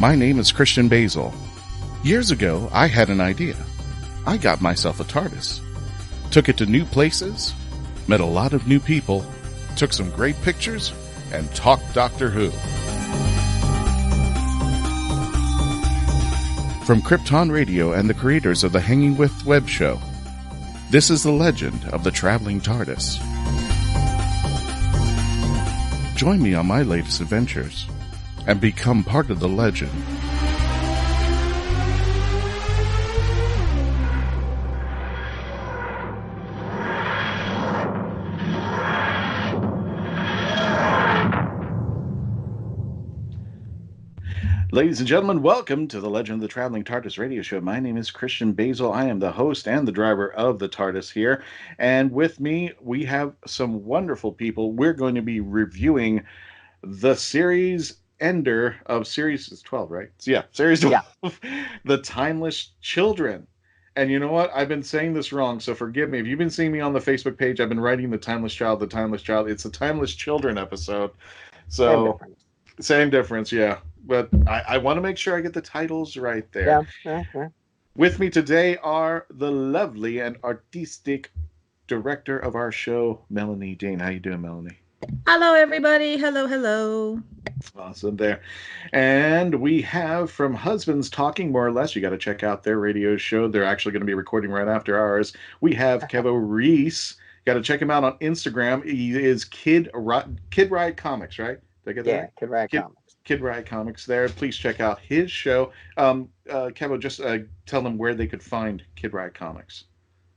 My name is Christian Basel. Years ago, I had an idea. I got myself a TARDIS. Took it to new places, met a lot of new people, took some great pictures, and talked Doctor Who. From Krypton Radio and the creators of the Hanging With web show, this is the legend of the Traveling Tardis. Join me on my latest adventures and become part of the legend. Ladies and gentlemen, welcome to the Legend of the Traveling TARDIS radio show. My name is Christian Basel. I am the host and the driver of the TARDIS here. And with me, we have some wonderful people. We're going to be reviewing the series ender of series 12, right? So yeah, series 12, yeah. The Timeless Children. And you know what? I've been saying this wrong, so forgive me. If you've been seeing me on the Facebook page, I've been writing the Timeless Child. It's a Timeless Children episode. So same difference, yeah. But I want to make sure I get the titles right there. Yeah. With me today are the lovely and artistic director of our show, Melanie Dean. How you doing, Melanie? Hello, everybody. Hello. Awesome there. And we have from Husbands Talking, more or less. You got to check out their radio show. They're actually going to be recording right after ours. We have Kevo Risse. Got to check him out on Instagram. He is Kid Ride Comics, right? Did I get that right? Kid Ride Comics. Kid Ride Comics there. Please check out his show. Kevo, just tell them where they could find Kid Ride Comics.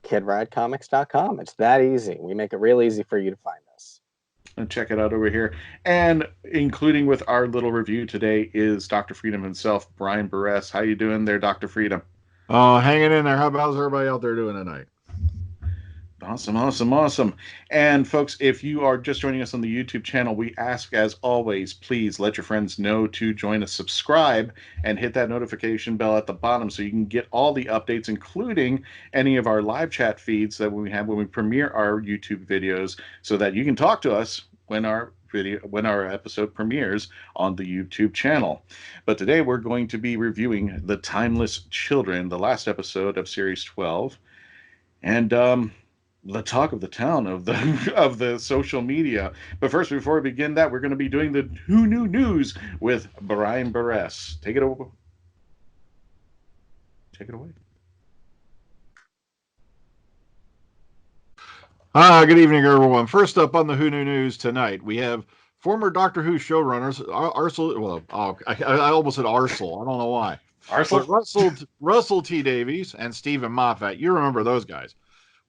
KidRideComics.com. It's that easy. We make it real easy for you to find us. And check it out over here. And including with our little review today is Dr. Freedom himself, Brian Burress. How you doing there, Dr. Freedom? Oh, hanging in there. How's everybody out there doing tonight? Awesome. And folks, if you are just joining us on the YouTube channel, we ask, as always, please let your friends know to join us, subscribe, and hit that notification bell at the bottom so you can get all the updates, including any of our live chat feeds that we have when we premiere our YouTube videos, so that you can talk to us when our episode premieres on the YouTube channel. But today we're going to be reviewing The Timeless Children, the last episode of Series 12. And the talk of the town of the social media. But first, before we begin that, we're going to be doing the Who Knew News with Brian Burress. Take it away. Good evening, everyone. First up on the Who Knew News tonight, we have former Doctor Who showrunners, I almost said Arsel. I don't know why. Russell T. Davies and Stephen Moffat. You remember those guys.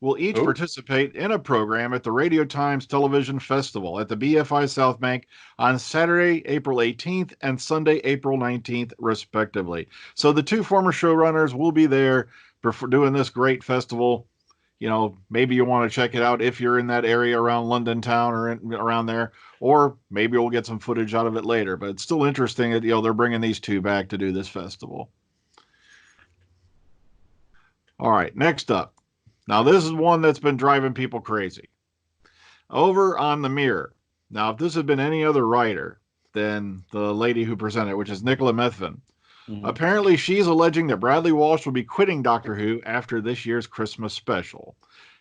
Will each participate in a program at the Radio Times Television Festival at the BFI South Bank on Saturday, April 18th and Sunday, April 19th, respectively. So the two former showrunners will be there for doing this great festival. You know, maybe you want to check it out if you're in that area around London town or around there, or maybe we'll get some footage out of it later. But it's still interesting that, they're bringing these two back to do this festival. All right, next up. Now, this is one that's been driving people crazy. Over on The Mirror. Now, if this had been any other writer than the lady who presented, which is Nicola Methvin, apparently she's alleging that Bradley Walsh will be quitting Doctor Who after this year's Christmas special.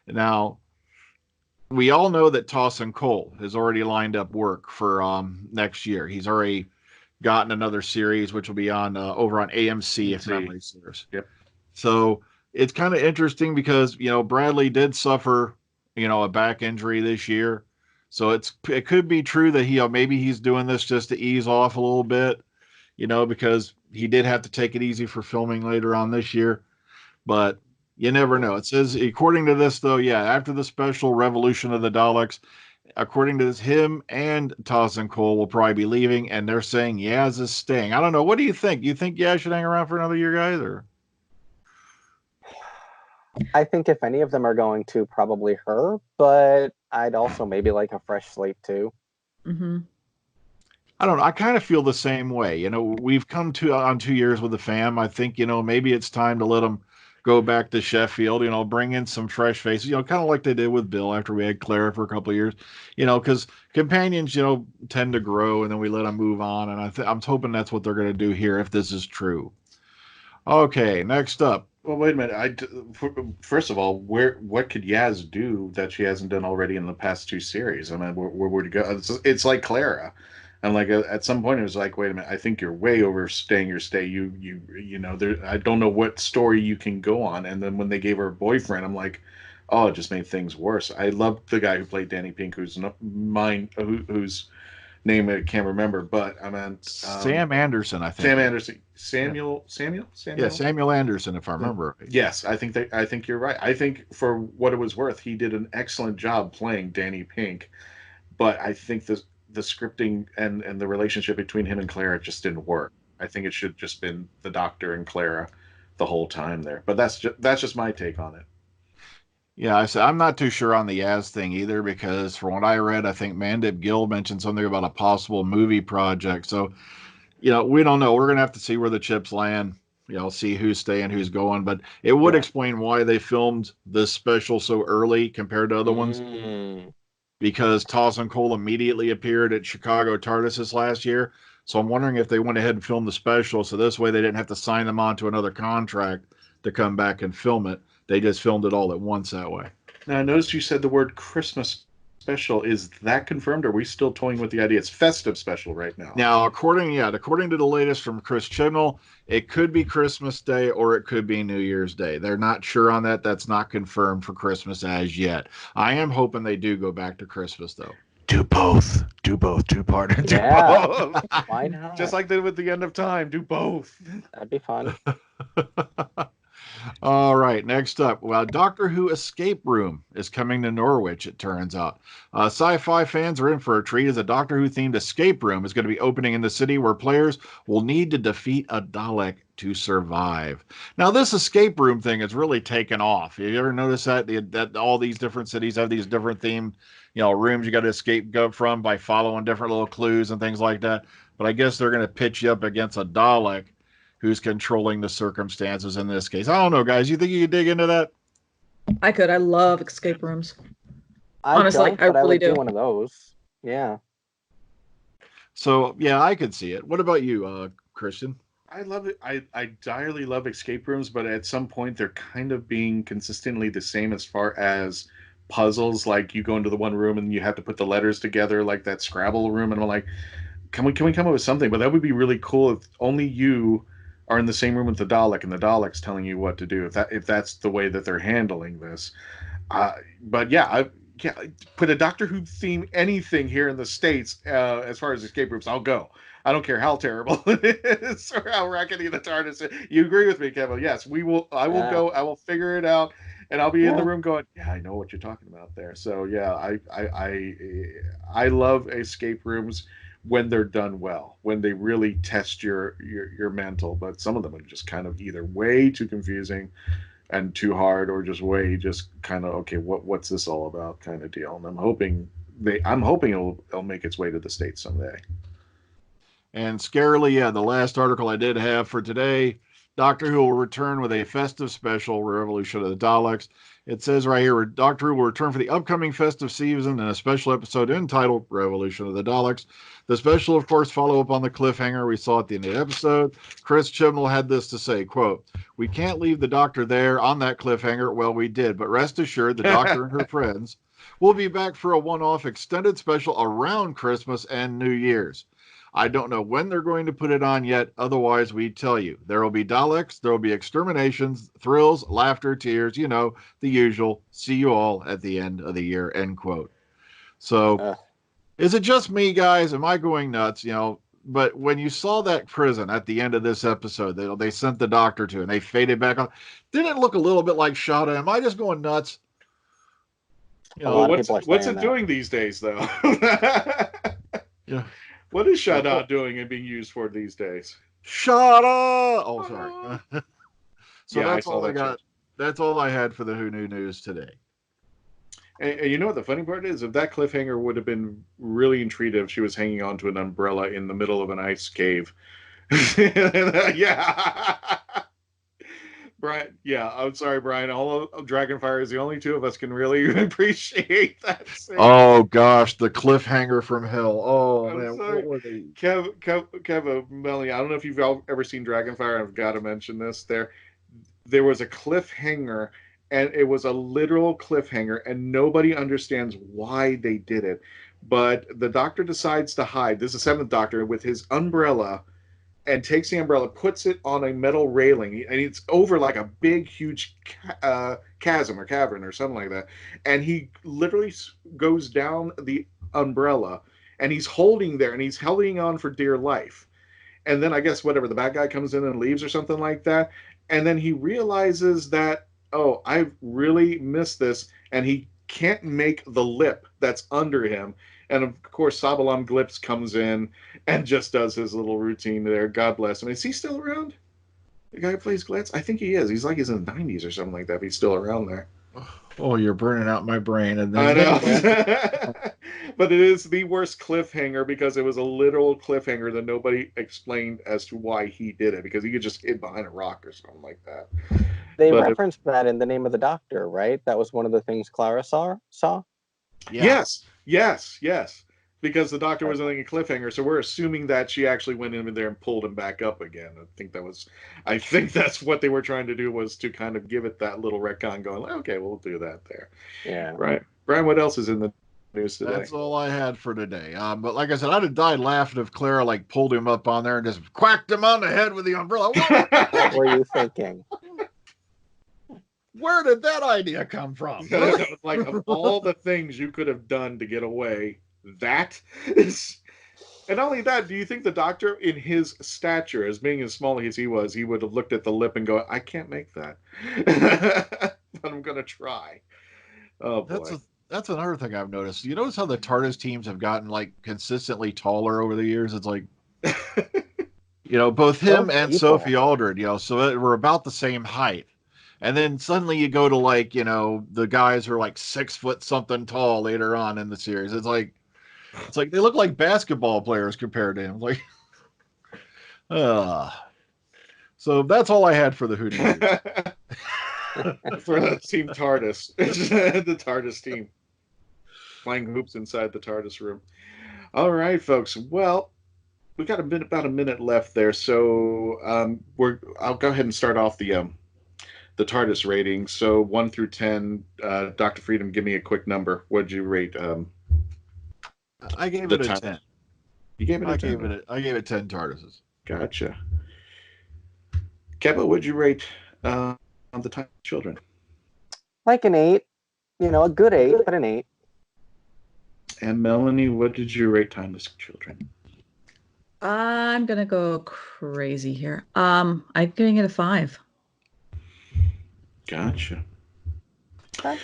Now, we all know that Towson Cole has already lined up work for next year. He's already gotten another series, which will be on over on AMC, if memory serves. Yep. So it's kind of interesting because, Bradley did suffer, a back injury this year. So it could be true that maybe he's doing this just to ease off a little bit, because he did have to take it easy for filming later on this year. But you never know. It says, according to this, though, after the special Revolution of the Daleks, according to this, him and Towson Cole will probably be leaving, and they're saying Yaz is staying. I don't know. What do you think? You think Yaz should hang around for another year, guys, or? I think if any of them are going to, probably her, but I'd also maybe like a fresh slate too. Mm-hmm. I don't know. I kind of feel the same way. We've come on 2 years with the fam. I think, maybe it's time to let them go back to Sheffield, bring in some fresh faces, kind of like they did with Bill after we had Clara for a couple of years, because companions, tend to grow and then we let them move on. And I'm hoping that's what they're going to do here if this is true. Okay, next up. Well, wait a minute. First of all, what could Yaz do that she hasn't done already in the past two series? I mean, where would it go? It's like Clara, and like at some point it was like, wait a minute, I think you're way overstaying your stay. There. I don't know what story you can go on. And then when they gave her a boyfriend, I'm like, oh, it just made things worse. I love the guy who played Danny Pink, whose name I can't remember, but I mean Sam Anderson, I think. Sam Anderson. Samuel. Yeah, Samuel Anderson, if I remember. Yes, I think you're right. I think for what it was worth, he did an excellent job playing Danny Pink, but I think the scripting and the relationship between him and Clara just didn't work. I think it should have just been the Doctor and Clara the whole time there. But that's just my take on it. Yeah, I'm not too sure on the Yaz thing either, because from what I read, I think Mandip Gill mentioned something about a possible movie project. So, we don't know. We're going to have to see where the chips land, see who's staying, who's going. But it would explain why they filmed this special so early compared to other ones. Because Taz and Cole immediately appeared at Chicago TARDIS last year. So I'm wondering if they went ahead and filmed the special, so this way they didn't have to sign them on to another contract to come back and film it. They just filmed it all at once that way. Now, I noticed you said the word Christmas special. Is that confirmed, or are we still toying with the idea it's festive special right now? Now, according to the latest from Chris Chibnall, it could be Christmas Day or it could be New Year's Day. They're not sure on that. That's not confirmed for Christmas as yet. I am hoping they do go back to Christmas, though. Do both. Do both. Two-parter. Do both. Why not? Just like they did with The End of Time. Do both. That'd be fun. All right, next up. Well, Doctor Who Escape Room is coming to Norwich, it turns out. Sci-fi fans are in for a treat as a Doctor Who-themed escape room is going to be opening in the city where players will need to defeat a Dalek to survive. Now, this escape room thing has really taken off. Have you ever noticed that all these different cities have these different themed, rooms you got to escape from by following different little clues and things like that? But I guess they're going to pitch you up against a Dalek who's controlling the circumstances in this case. I don't know, guys. You think you could dig into that? I could. I love escape rooms. Honestly, I really do. One of those. Yeah. So, yeah, I could see it. What about you, Christian? I love it. I direly love escape rooms, but at some point they're kind of being consistently the same as far as puzzles. Like you go into the one room and you have to put the letters together, like that Scrabble room. And I'm like, can we come up with something? But that would be really cool if only you are in the same room with the Dalek, and the Dalek's telling you what to do. If that's the way that they're handling this, but yeah, put a Doctor Who theme anything here in the States as far as escape rooms, I'll go. I don't care how terrible it is or how rackety the TARDIS is. You agree with me, Kevin? Yes, we will. I will go. I will figure it out, and I'll be in the room going, yeah, I know what you're talking about there. So yeah, I love escape rooms when they're done well, when they really test your mental. But some of them are just kind of either way too confusing and too hard, or just kind of, okay, what's this all about kind of deal. And I'm hoping it'll make its way to the States someday. And scarily, yeah, the last article I did have for today, Doctor Who will return with a festive special, Revolution of the Daleks. It says right here, Doctor Who will return for the upcoming festive season in a special episode entitled Revolution of the Daleks. The special, of course, follow up on the cliffhanger we saw at the end of the episode. Chris Chibnall had this to say, quote, "We can't leave the Doctor there on that cliffhanger." Well, we did, but rest assured the Doctor and her friends will be back for a one-off extended special around Christmas and New Year's. I don't know when they're going to put it on yet. Otherwise, we tell you. There will be Daleks, there will be exterminations, thrills, laughter, tears, the usual. See you all at the end of the year, end quote. So, is it just me, guys? Am I going nuts? But when you saw that prison at the end of this episode, they sent the Doctor to, and they faded back on, didn't it look a little bit like Shada? Am I just going nuts? What's it doing these days, though? Yeah. What is Shada doing and being used for these days? Shada! Oh, sorry. So yeah, that's all I got. That's all I had for the Who Knew News today. And you know what the funny part is? If that cliffhanger would have been really intriguing if she was hanging onto an umbrella in the middle of an ice cave. Yeah. Brian. Yeah, I'm sorry, Brian. All of Dragonfire is the only two of us can really appreciate that scene. Oh gosh, the cliffhanger from hell. Oh I'm man, sorry. what were they? Kev, Melanie, I don't know if you've ever seen Dragonfire. I've got to mention this. There was a cliffhanger, and it was a literal cliffhanger, and nobody understands why they did it. But the Doctor decides to hide. This is the Seventh Doctor with his umbrella, and takes the umbrella, puts it on a metal railing, and it's over like a big, huge chasm or cavern or something like that. And he literally goes down the umbrella, and he's holding there, and he's holding on for dear life. And then I guess whatever, the bad guy comes in and leaves or something like that. And then he realizes that, oh, I've really missed this, and he can't make the lip that's under him. And of course, Sabalam Glips comes in and just does his little routine there. God bless him. Is he still around? The guy who plays Glitz? I think he is. He's in the 90s or something like that. But he's still around there. Oh, you're burning out my brain. And then, I know. But it is the worst cliffhanger because it was a literal cliffhanger that nobody explained as to why he did it, because he could just hid behind a rock or something like that. They referenced that in The Name of the Doctor, right? That was one of the things Clara saw? Yeah. Yes. Because the Doctor was in a cliffhanger, so we're assuming that she actually went in there and pulled him back up again. I think that's what they were trying to do, was to kind of give it that little retcon going, okay, we'll do that there. Yeah. Right. Brian, what else is in the news today? That's all I had for today. But like I said, I'd have died laughing if Clara pulled him up on there and just quacked him on the head with the umbrella. What were you thinking? Where did that idea come from? Of all the things you could have done to get away, that is. And not only that, do you think the Doctor, in his stature, as being as small as he was, he would have looked at the lip and go, I can't make that. But I'm going to try. Oh, boy. That's another thing I've noticed. You notice how the TARDIS teams have gotten consistently taller over the years? It's both him and Sophie Aldred, so we're about the same height. And then suddenly you go to the guys who are 6 foot something tall later on in the series. It's like they look like basketball players compared to him. So that's all I had for the Hoodoo. For the team TARDIS. The TARDIS team. Playing hoops inside the TARDIS room. All right, folks. Well, we've got about a minute left there, so I'll go ahead and start off the TARDIS rating. So 1 through 10, Dr. Freedom, give me a quick number. What did you rate? I gave it a 10. You gave it a 10? I gave it 10 TARDISes. Gotcha. Kevo, what did you rate on the Time Children? Like an 8. A good 8, but an 8. And Melanie, what did you rate Timeless Children? I'm going to go crazy here. I'm giving it a 5. Gotcha. Okay.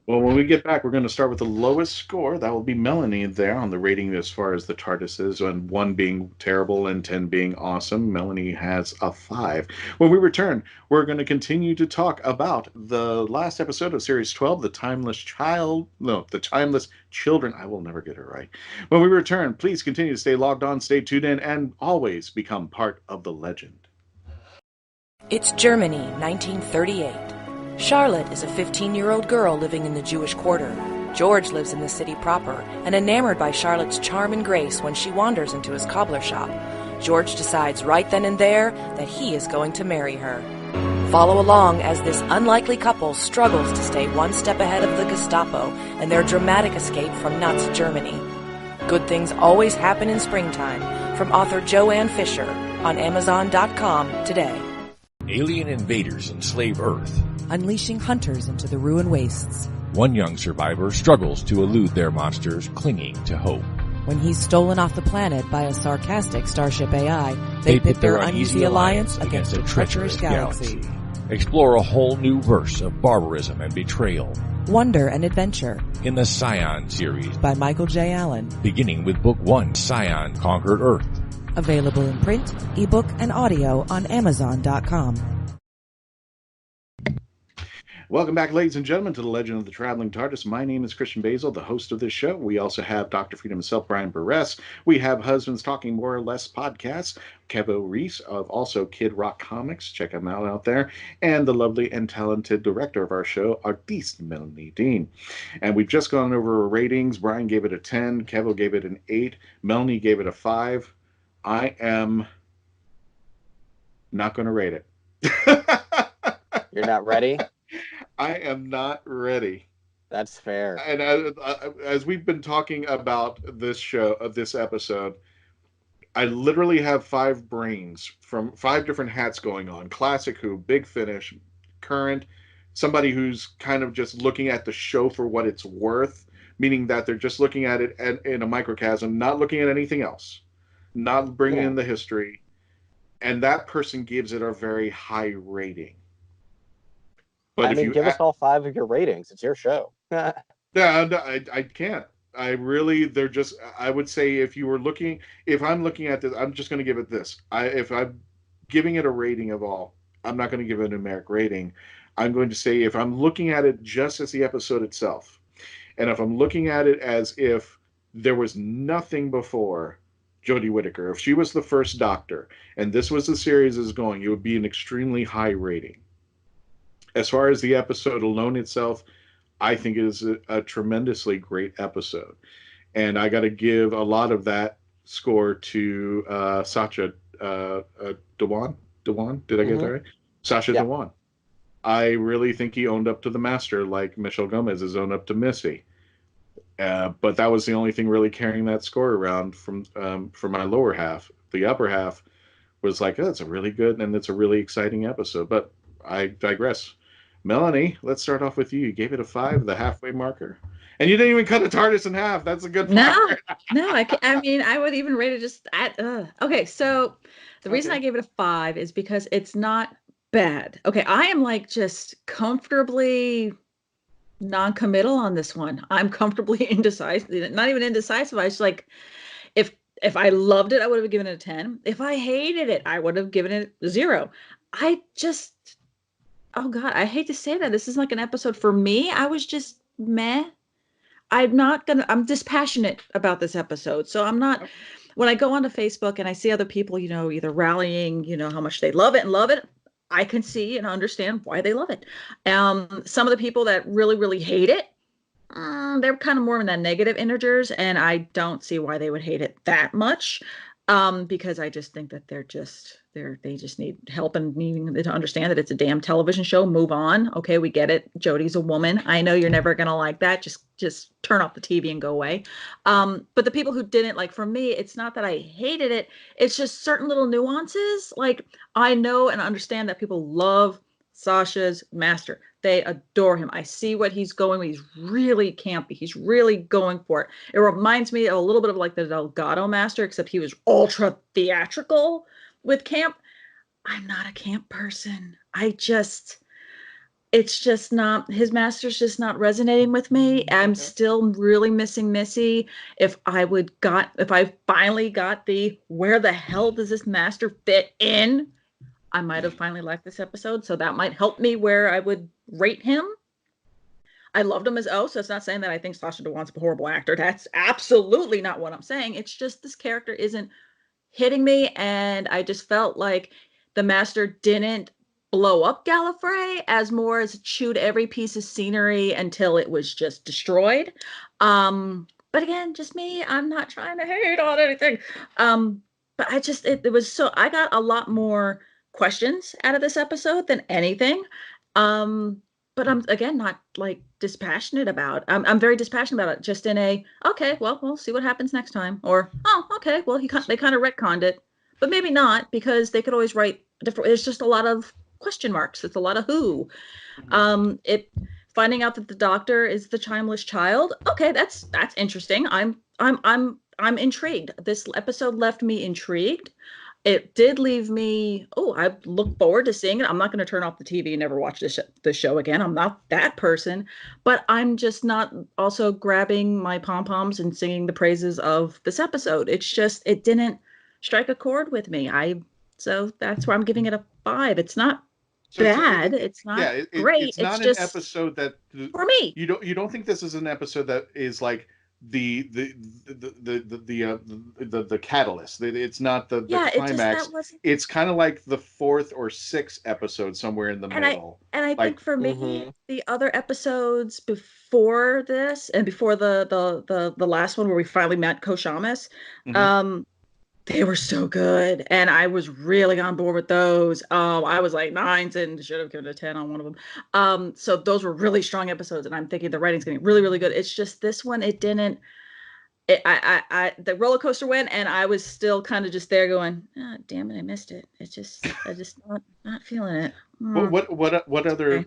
Well, when we get back, we're going to start with the lowest score. That will be Melanie there on the rating as far as the TARDIS is, and 1 being terrible and 10 being awesome. Melanie has a 5. When we return, we're going to continue to talk about the last episode of Series 12, The Timeless Children. I will never get it right. When we return, please continue to stay logged on, stay tuned in, and always become part of the legend. It's Germany, 1938. Charlotte is a 15-year-old girl living in the Jewish quarter. George lives in the city proper, and enamored by Charlotte's charm and grace when she wanders into his cobbler shop. George decides right then and there that he is going to marry her. Follow along as this unlikely couple struggles to stay one step ahead of the Gestapo and their dramatic escape from Nazi Germany. Good things always happen in springtime, from author Joanne Fisher, on Amazon.com today. Alien invaders enslave Earth, Unleashing hunters into the ruin wastes. One young survivor struggles to elude their monsters, clinging to hope. When he's stolen off the planet by a sarcastic starship AI, they pit their uneasy alliance against a treacherous galaxy. Explore a whole new verse of barbarism and betrayal. Wonder and adventure. In the Scion series by Michael J. Allen. Beginning with Book 1, Scion Conquered Earth. Available in print, ebook, and audio on Amazon.com. Welcome back, ladies and gentlemen, to the Legend of the Traveling Tardis. My name is Christian Basel, the host of this show. We also have Dr. Freedom himself, Brian Burress. We have Husbands Talking More or Less podcasts, Kevo Risse of also Kid Rock Comics. Check him out there. And the lovely and talented director of our show, artiste Melanie Dean. And we've just gone over ratings. Brian gave it a 10. Kevo gave it an 8. Melanie gave it a 5. I am not going to rate it. You're not ready? I am not ready. That's fair. And as we've been talking about this show, this episode, I literally have 5 brains from 5 different hats going on. Classic Who, Big Finish, current, somebody who's kind of just looking at the show for what it's worth, meaning that they're just looking at it in a microcosm, not looking at anything else, not bringing in the history. And that person gives it a very high rating. But I mean, give us all 5 of your ratings. It's your show. Yeah, I can't. I would say if I'm looking at this, I'm just going to give it this. If I'm giving it a rating of all, I'm not going to give it a numeric rating. I'm going to say if I'm looking at it just as the episode itself, and if I'm looking at it as if there was nothing before Jodie Whittaker, if she was the first Doctor, and this was the series is going, it would be an extremely high rating. As far as the episode alone itself, I think it is a tremendously great episode. And I got to give a lot of that score to Sacha Dhawan. Dhawan? Did I get that right? Sacha Dhawan. I really think he owned up to the master like Michelle Gomez has owned up to Missy. But that was the only thing really carrying that score around from my lower half. The upper half was like, oh, it's a really good and it's a really exciting episode. But I digress. Melanie, let's start off with you. You gave it a 5, the halfway marker. And you didn't even cut a TARDIS in half. That's a good part. No, I mean, I would even rate it just at, okay, so the reason I gave it a 5 is because it's not bad. Okay, I am like just comfortably non-committal on this one. I'm comfortably indecisive, not even indecisive. I was like, if I loved it, I would have given it a 10. If I hated it, I would have given it a 0. Oh God, I hate to say that. This is like an episode for me. I was just meh. I'm dispassionate about this episode. So I'm not, when I go onto Facebook and I see other people, either rallying, how much they love it, I can see and understand why they love it. Some of the people that really, really hate it, they're kind of more in that negative integers, and I don't see why they would hate it that much. Because I just think that they just need help and needing to understand that it's a damn television show. Move on. Okay, we get it. Jodie's a woman. I know you're never gonna like that. Just turn off the TV and go away. But the people who didn't, like, for me, it's not that I hated it. It's just certain little nuances. Like, I know and understand that people love Sacha's master. They adore him. I see what he's going with. He's really campy. He's really going for it. It reminds me a little bit of like the Delgado master, except he was ultra theatrical with camp. I'm not a camp person. It's just not, his master's just not resonating with me. I'm still really missing Missy. If I finally got where the hell does this master fit in? I might have finally liked this episode, so that might help me where I would rate him. I loved him as so it's not saying that I think Sacha Dhawan's a horrible actor. That's absolutely not what I'm saying. It's just this character isn't hitting me, and I just felt like the master didn't blow up Gallifrey as more as chewed every piece of scenery until it was just destroyed. But again, just me. I'm not trying to hate on anything. But I got a lot more questions out of this episode than anything. But I'm again not like dispassionate about. I'm very dispassionate about it. Just in okay, well, we'll see what happens next time. Or okay, well, they kind of retconned it, but maybe not, because they could always write different. It's just a lot of question marks. It's a lot of who. Finding out that the Doctor is the chimeless child. Okay, that's interesting. I'm intrigued. This episode left me intrigued. It did leave me, I look forward to seeing it. I'm not going to turn off the TV and never watch the show again. I'm not that person, but I'm just not also grabbing my pom-poms and singing the praises of this episode. It's just, it didn't strike a chord with me. So that's why I'm giving it a 5. It's not bad. It's not great. It's not just an episode that for me. You don't think this is an episode that is like the catalyst. It's not the climax. It's kind of like the 4th or 6th episode, somewhere in the middle. I think for me, the other episodes before this and before the last one where we finally met Koshamas, they were so good, and I was really on board with those. I was like 9s and should have given it a 10 on one of them. So those were really strong episodes, and I'm thinking the writing's getting really, really good. It's just this one, it didn't. The roller coaster went, and I was still kind of just there going, oh, damn it, I missed it. It's just, I just not feeling it. What other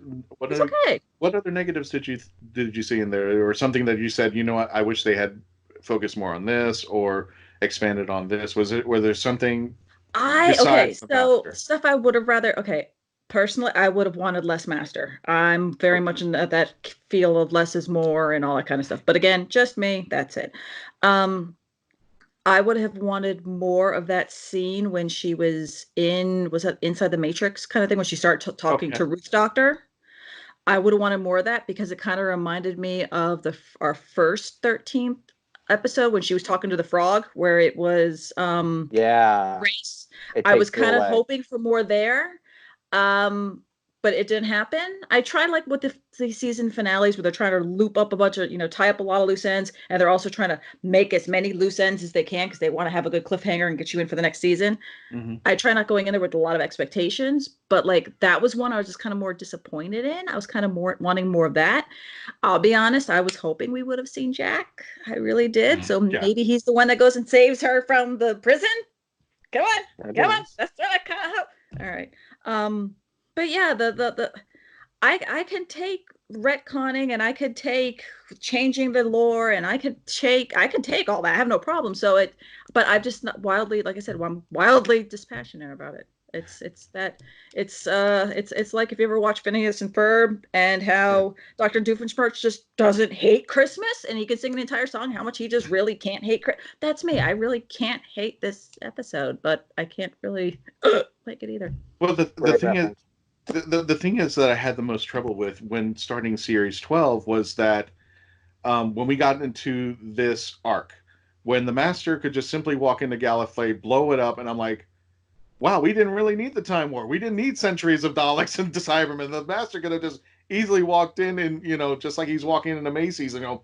negatives did you see in there, or something that you said, you know what, I wish they had focused more on this or expanded on this? Were there something stuff I would have rather personally I would have wanted less master. I'm very much in that feel of less is more and all that kind of stuff, but again, just me, that's it. I would have wanted more of that scene when she was that inside the Matrix kind of thing, when she started talking to Ruth's doctor. I would have wanted more of that, because it kind of reminded me of our first 13th episode when she was talking to the frog, where it was race. I was kind of hoping for more there, but it didn't happen. I tried, like with the season finales, where they're trying to loop up a bunch of, tie up a lot of loose ends, and they're also trying to make as many loose ends as they can because they want to have a good cliffhanger and get you in for the next season. I try not going in there with a lot of expectations, but like that was one I was just kind of more disappointed in. I was kind of wanting more of that. I'll be honest, I was hoping we would have seen Jack. I really did. So maybe he's the one that goes and saves her from the prison. Come on. That's what I kind of hope. All right. But yeah, I can take retconning, and I could take changing the lore, and I could take all that. I have no problem. But I'm just not wildly, like I said, I'm wildly dispassionate about it. It's like if you ever watch Phineas and Ferb, and how Dr. Doofenshmirtz just doesn't hate Christmas, and he can sing the entire song, how much he just really can't hate Christmas. That's me. I really can't hate this episode, but I can't really like it either. Well, the thing is, the thing is that I had the most trouble with when starting series 12 was that when we got into this arc, when the Master could just simply walk into Gallifrey, blow it up, and I'm like, wow, we didn't really need the Time War. We didn't need centuries of Daleks and Cybermen. The Master could have just easily walked in and, just like he's walking into Macy's and go,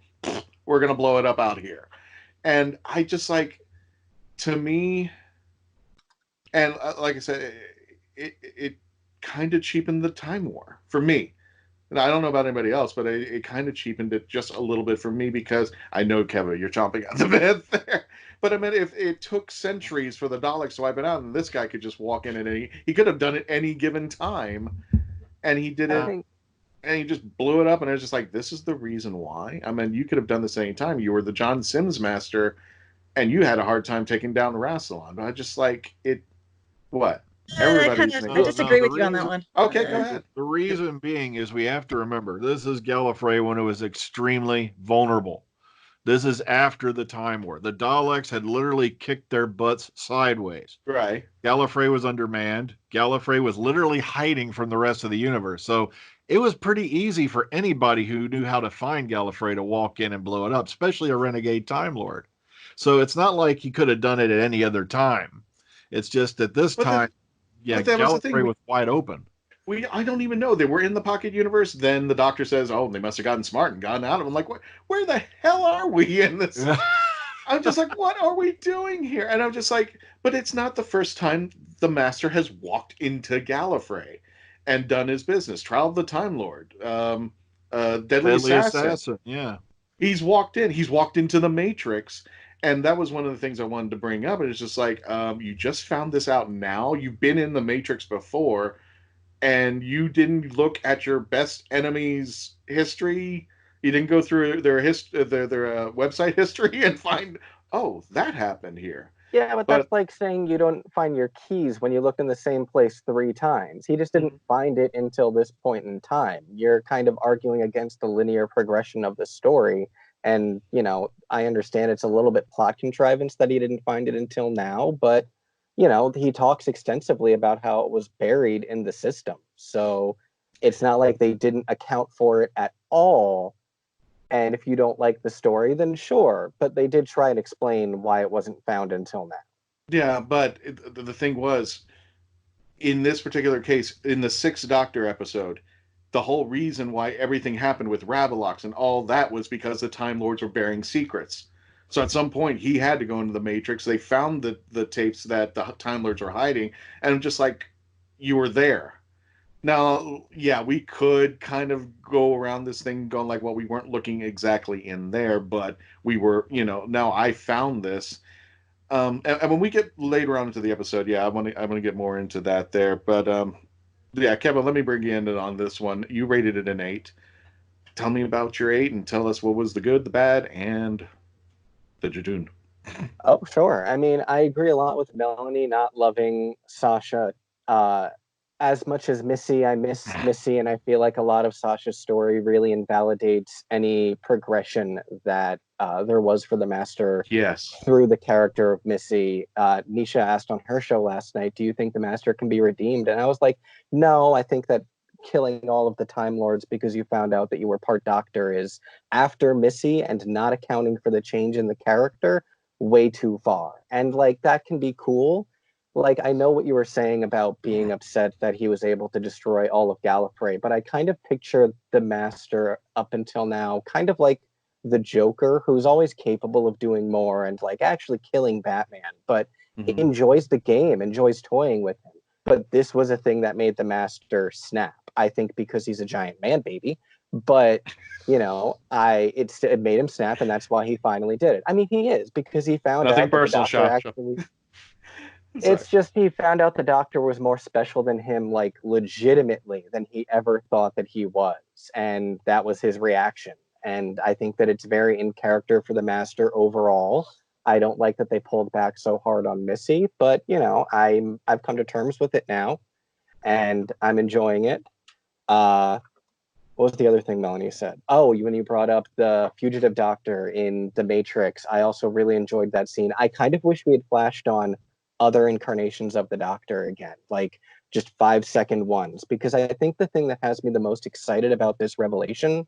we're going to blow it up out here. And I just to me, and like I said, it kind of cheapened the Time War for me. And I don't know about anybody else, but it kind of cheapened it just a little bit for me, because I know, Kevo, you're chomping at the bit there. But I mean, if it took centuries for the Daleks to wipe it out, and this guy could just walk in and he could have done it any given time, and he did it, and he just blew it up, and I was just like, this is the reason why? I mean, you could have done this any time. You were the John Sims Master, and you had a hard time taking down Rassilon. But I just what? I disagree with you on that one. Okay, go ahead. The reason being is we have to remember, this is Gallifrey when it was extremely vulnerable. This is after the Time War. The Daleks had literally kicked their butts sideways. Right. Gallifrey was undermanned. Gallifrey was literally hiding from the rest of the universe. So it was pretty easy for anybody who knew how to find Gallifrey to walk in and blow it up, especially a renegade Time Lord. So it's not like he could have done it at any other time. It's just at this time, Gallifrey was wide open. I don't even know. They were in the pocket universe. Then the Doctor says, "Oh, they must have gotten smart and gotten out of." I'm like, where the hell are we in this? I'm just like, what are we doing here? And I'm just like, but it's not the first time the Master has walked into Gallifrey and done his business. Trial of the Time Lord, Deadly Assassin. Yeah, he's walked in. He's walked into the Matrix. And that was one of the things I wanted to bring up. And it's just like, you just found this out now. You've been in the Matrix before, and you didn't look at your best enemy's history. You didn't go through their website history and find, oh, that happened here. Yeah, but that's like saying you don't find your keys when you look in the same place 3 times. He just didn't find it until this point in time. You're kind of arguing against the linear progression of the story. And, I understand it's a little bit plot contrivance that he didn't find it until now, but, he talks extensively about how it was buried in the system. So it's not like they didn't account for it at all. And if you don't like the story, then sure. But they did try and explain why it wasn't found until now. Yeah, but the thing was, in this particular case, in the Sixth Doctor episode, the whole reason why everything happened with Ravalox and all that was because the Time Lords were bearing secrets. So at some point, he had to go into the Matrix. They found the tapes that the Time Lords were hiding, and I'm just like, you were there. Now, yeah, we could kind of go around this thing going like, well, we weren't looking exactly in there, but we were, now I found this. And when we get later on into the episode, yeah, I want to get more into that there. But yeah, Kevin, let me bring you in on this one. You rated it an 8. Tell me about your 8 and tell us what was the good, the bad, and the Jadoon. Oh, sure. I mean, I agree a lot with Melanie not loving Sacha. As much as Missy, I miss Missy, and I feel like a lot of Sacha's story really invalidates any progression that there was for the Master. Yes. Through the character of Missy. Nisha asked on her show last night, do you think the Master can be redeemed? And I was like, no, I think that killing all of the Time Lords because you found out that you were part Doctor is, after Missy and not accounting for the change in the character, way too far. And like, that can be cool. Like, I know what you were saying about being upset that he was able to destroy all of Gallifrey, but I kind of picture the Master up until now kind of like the Joker, who's always capable of doing more and like actually killing Batman, but enjoys the game, enjoys toying with him. But this was a thing that made the Master snap. I think because he's a giant man baby, but it made him snap, and that's why he finally did it. I mean, he is, because he found Nothing out that the personal, Doctor actually. It's just he found out the Doctor was more special than him, like legitimately, than he ever thought that he was, and that was his reaction. And I think that it's very in character for the Master overall. I don't like that they pulled back so hard on Missy, but I've come to terms with it now, and I'm enjoying it. What was the other thing Melanie said? Oh, when you brought up the fugitive Doctor in The Matrix, I also really enjoyed that scene. I kind of wish we had flashed on other incarnations of the Doctor again, like just 5-second ones, because I think the thing that has me the most excited about this revelation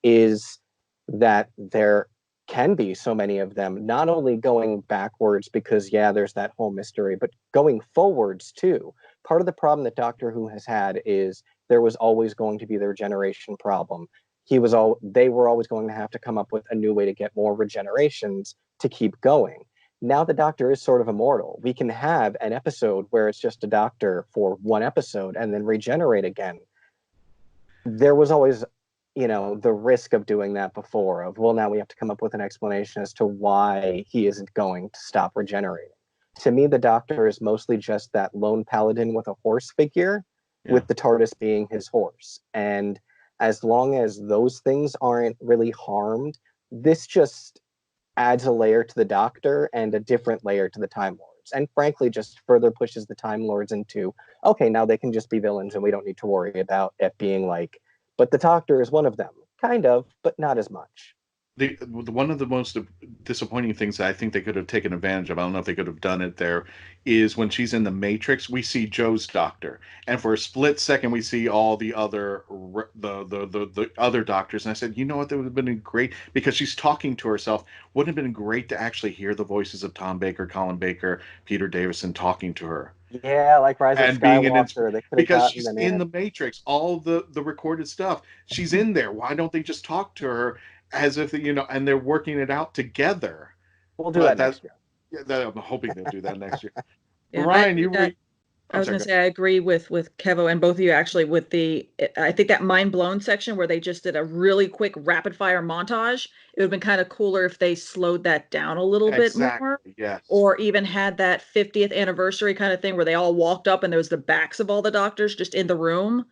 is that there can be so many of them, not only going backwards because there's that whole mystery, but going forwards too. Part of the problem that Doctor Who has had is there was always going to be the regeneration problem. They were always going to have to come up with a new way to get more regenerations to keep going. Now the Doctor is sort of immortal. We can have an episode where it's just a Doctor for one episode and then regenerate again. There was always, the risk of doing that before, of, well, now we have to come up with an explanation as to why he isn't going to stop regenerating. To me, the Doctor is mostly just that lone paladin with a horse figure, with the TARDIS being his horse. And as long as those things aren't really harmed, this just adds a layer to the Doctor and a different layer to the Time Lords. And frankly, just further pushes the Time Lords into, okay, now they can just be villains and we don't need to worry about it being like, but the Doctor is one of them. Kind of, but not as much. One of the most disappointing things that I think they could have taken advantage of, I don't know if they could have done it there, is when she's in the Matrix, we see Joe's Doctor, and for a split second we see all the other the other Doctors, and I said, you know what, that would have been great, because she's talking to herself. Wouldn't it have been great to actually hear the voices of Tom Baker, Colin Baker, Peter Davison talking to her? Yeah, like Rise of Skywalker. Because she's in the Matrix, all the recorded stuff, she's in there. Why don't they just talk to her as if, and they're working it out together? We'll do that next year. Yeah, I'm hoping they'll do that next year. Yeah, Ryan, I was going to say, I agree with Kevo and both of you, actually, with I think that mind blown section where they just did a really quick rapid fire montage. It would have been kind of cooler if they slowed that down a little bit more. Yes. Or even had that 50th anniversary kind of thing where they all walked up and there was the backs of all the Doctors just in the room,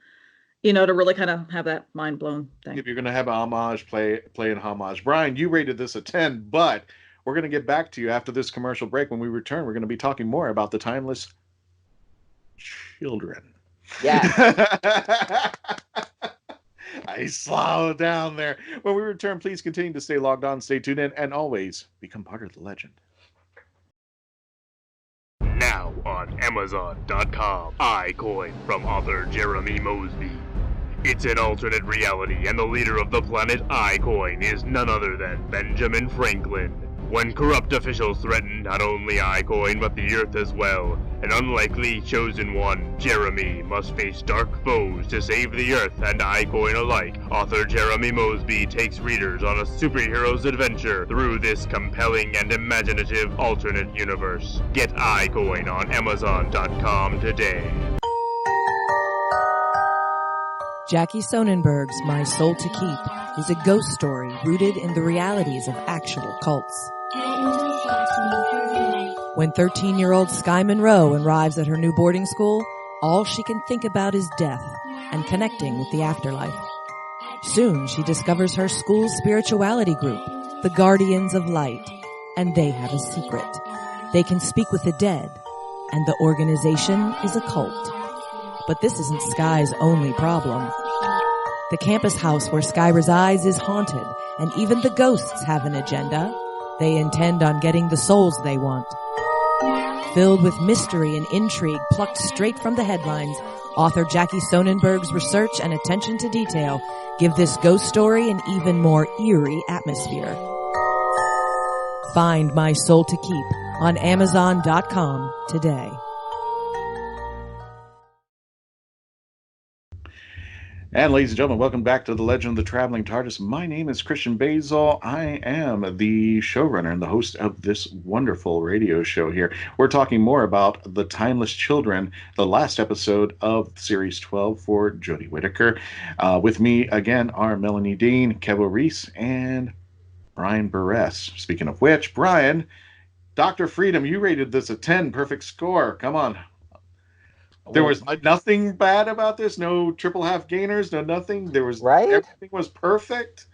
to really kind of have that mind blown thing. If you're going to have a homage, play an homage. Brian, you rated this a 10, but we're going to get back to you after this commercial break. When we return, we're going to be talking more about the timeless children. Yeah. I slowed down there. When we return, please continue to stay logged on, stay tuned in, and always become part of the legend. Now on Amazon.com. iCoin from author Jeremy Mosby. It's an alternate reality, and the leader of the planet iCoin is none other than Benjamin Franklin. When corrupt officials threaten not only iCoin but the Earth as well, an unlikely chosen one, Jeremy, must face dark foes to save the Earth and iCoin alike. Author Jeremy Mosby takes readers on a superhero's adventure through this compelling and imaginative alternate universe. Get iCoin on Amazon.com today. Jackie Sonnenberg's My Soul to Keep is a ghost story rooted in the realities of actual cults. When 13-year-old Sky Monroe arrives at her new boarding school, all she can think about is death and connecting with the afterlife. Soon she discovers her school's spirituality group, the Guardians of Light, and they have a secret. They can speak with the dead, and the organization is a cult. But this isn't Sky's only problem. The campus house where Sky resides is haunted, and even the ghosts have an agenda. They intend on getting the souls they want. Filled with mystery and intrigue plucked straight from the headlines, author Jackie Sonnenberg's research and attention to detail give this ghost story an even more eerie atmosphere. Find My Soul to Keep on Amazon.com today. And ladies and gentlemen, welcome back to the Legend of the Traveling Tardis. My name is Christian Basel. I am the showrunner and the host of this wonderful radio show here. We're talking more about The Timeless Children, the last episode of Series 12 for Jodie Whittaker. With me again are Melanie Dean, Kevo Risse, and Brian Burress. Speaking of which, Brian, Dr. Freedom, you rated this a 10, perfect score. Come on. There was nothing bad about this. No triple half gainers. No nothing. There was Everything was perfect.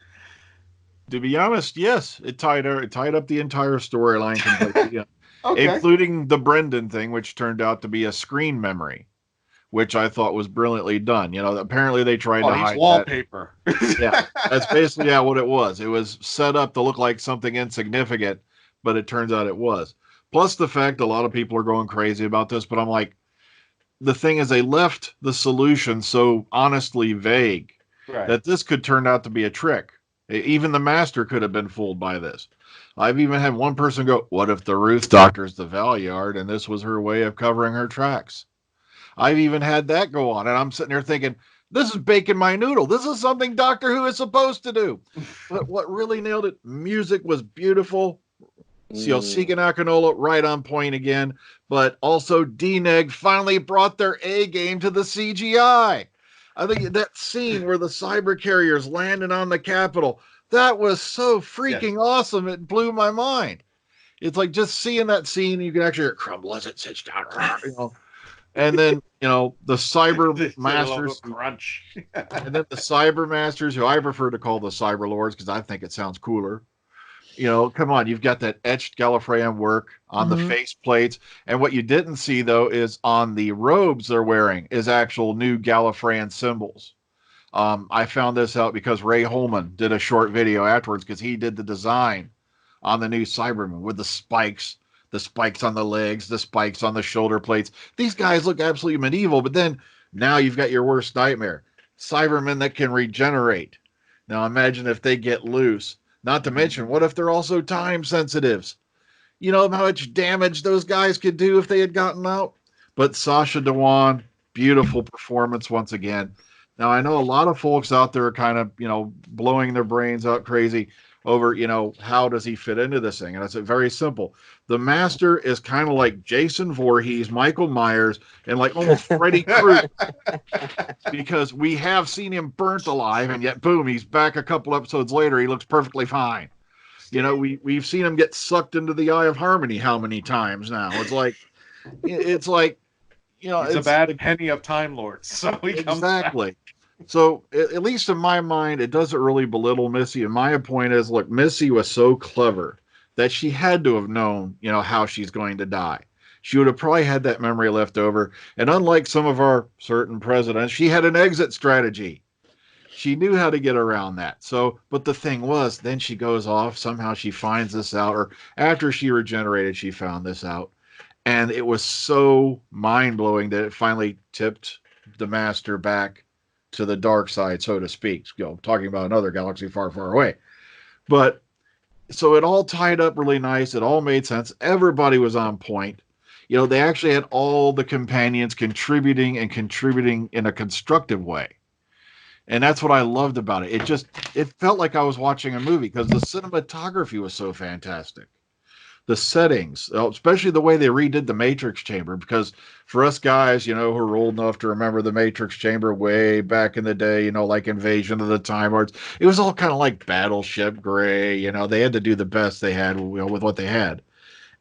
To be honest, yes, it tied up the entire storyline completely, Okay. including the Brendan thing, which turned out to be a screen memory, which I thought was brilliantly done. You know, apparently they tried to hide wallpaper. Yeah, that's basically what it was. It was set up to look like something insignificant, but it turns out it was. Plus the fact a lot of people are going crazy about this, but I'm like, the thing is, they left the solution so honestly vague that this could turn out to be a trick. Even the master could have been fooled by this. I've even had one person go, what if the Ruth Doctor's the Valyard and this was her way of covering her tracks? I've even had that go on, and I'm sitting there thinking, this is baking my noodle. This is something Doctor Who is supposed to do. But what really nailed it, music was beautiful. Segan Akinola right on point again, but also DNEG finally brought their A game to the CGI. I think that scene where the cyber carriers landed on the Capitol, that was so freaking awesome. It blew my mind. It's like just seeing that scene, you can actually hear crumble as it sits down, and then the cyber masters crunch, and then the cyber masters, who I prefer to call the cyber lords because I think it sounds cooler. Come on, you've got that etched Gallifreyan work on the face plates. And what you didn't see, though, is on the robes they're wearing is actual new Gallifreyan symbols. I found this out because Ray Holman did a short video afterwards because he did the design on the new Cyberman with the spikes on the legs, the spikes on the shoulder plates. These guys look absolutely medieval, but then now you've got your worst nightmare. Cybermen that can regenerate. Now imagine if they get loose. Not to mention, what if they're also time sensitives? You know how much damage those guys could do if they had gotten out? But Sacha Dhawan, beautiful performance once again. Now, I know a lot of folks out there are kind of, blowing their brains out crazy over, how does he fit into this thing? And it's very simple. The Master is kind of like Jason Voorhees, Michael Myers, and like almost Freddy Krueger. Because we have seen him burnt alive, and yet, boom, he's back a couple episodes later. He looks perfectly fine. We've seen him get sucked into the Eye of Harmony how many times now? It's like it's a bad penny of Time Lords. So exactly. So at least in my mind, it doesn't really belittle Missy. And my point is, look, Missy was so clever that she had to have known, how she's going to die. She would have probably had that memory left over. And unlike some of our certain presidents, she had an exit strategy. She knew how to get around that. So, but the thing was, then she goes off. Somehow she finds this out, or after she regenerated, she found this out. And it was so mind-blowing that it finally tipped the Master back to the dark side, so to speak. Talking about another galaxy far, far away. But so it all tied up really nice. It all made sense. Everybody was on point. They actually had all the companions contributing in a constructive way. And that's what I loved about it. It felt like I was watching a movie because the cinematography was so fantastic. The settings, especially the way they redid the Matrix Chamber, because for us guys, who are old enough to remember the Matrix Chamber way back in the day, like Invasion of the Time Lords, it was all kind of like Battleship Gray. They had to do the best they had with what they had.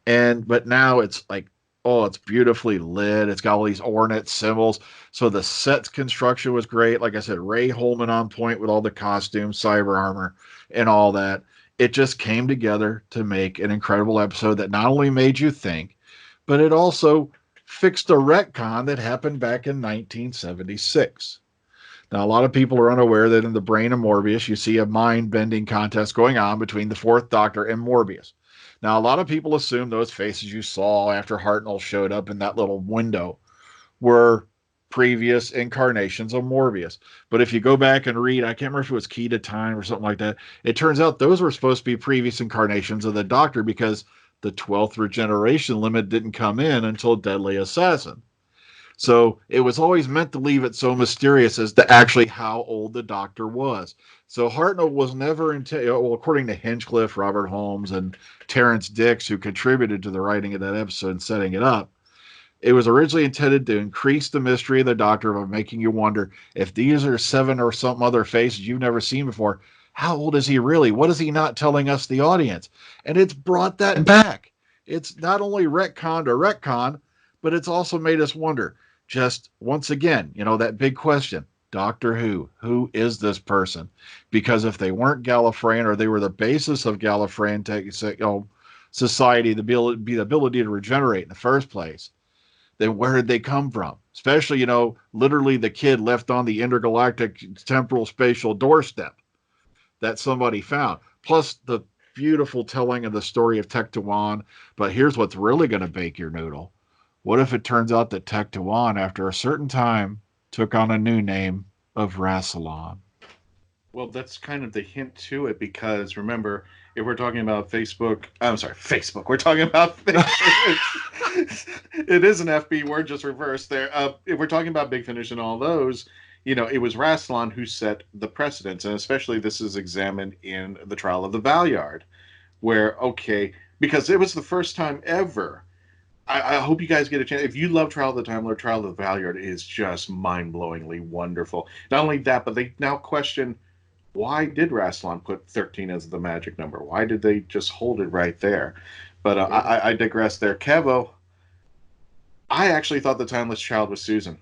But now it's like, oh, it's beautifully lit. It's got all these ornate symbols. So the set's construction was great. Like I said, Ray Holman on point with all the costumes, cyber armor, and all that. It just came together to make an incredible episode that not only made you think, but it also fixed a retcon that happened back in 1976. Now, a lot of people are unaware that in the brain of Morbius, you see a mind-bending contest going on between the Fourth Doctor and Morbius. Now, a lot of people assume those faces you saw after Hartnell showed up in that little window were previous incarnations of Morbius. But if you go back and read, I can't remember if it was Key to Time or something like that, it turns out those were supposed to be previous incarnations of the Doctor because the 12th regeneration limit didn't come in until Deadly Assassin. So it was always meant to leave it so mysterious as to actually how old the Doctor was. So Hartnell was never according to Hinchcliffe, Robert Holmes, and Terrence Dix, who contributed to the writing of that episode and setting it up, it was originally intended to increase the mystery of the Doctor by making you wonder if these are 7 or some other faces you've never seen before. How old is he really? What is he not telling us, the audience? And it's brought that back. It's not only retconned or retcon, but it's also made us wonder. Just once again, that big question, Doctor who is this person? Because if they weren't Gallifreyan or they were the basis of Gallifreyan society, the ability to regenerate in the first place, then where did they come from? Especially, literally the kid left on the intergalactic temporal spatial doorstep that somebody found. Plus the beautiful telling of the story of Tech Dhawan. But here's what's really going to bake your noodle. What if it turns out that Tech Dhawan, after a certain time, took on a new name of Rassilon? Well, that's kind of the hint to it, because remember, if we're talking about Facebook, we're talking about Facebook. It is an FB word, just reversed there. If we're talking about Big Finish and all those, it was Rassilon who set the precedence, and especially this is examined in the Trial of the Valeyard, where, because it was the first time ever. I hope you guys get a chance. If you love Trial of the Time Lord, Trial of the Valeyard is just mind-blowingly wonderful. Not only that, but they now question, why did Rassilon put 13 as the magic number? Why did they just hold it right there? But I digress there. Kevo, I actually thought the Timeless Child was Susan.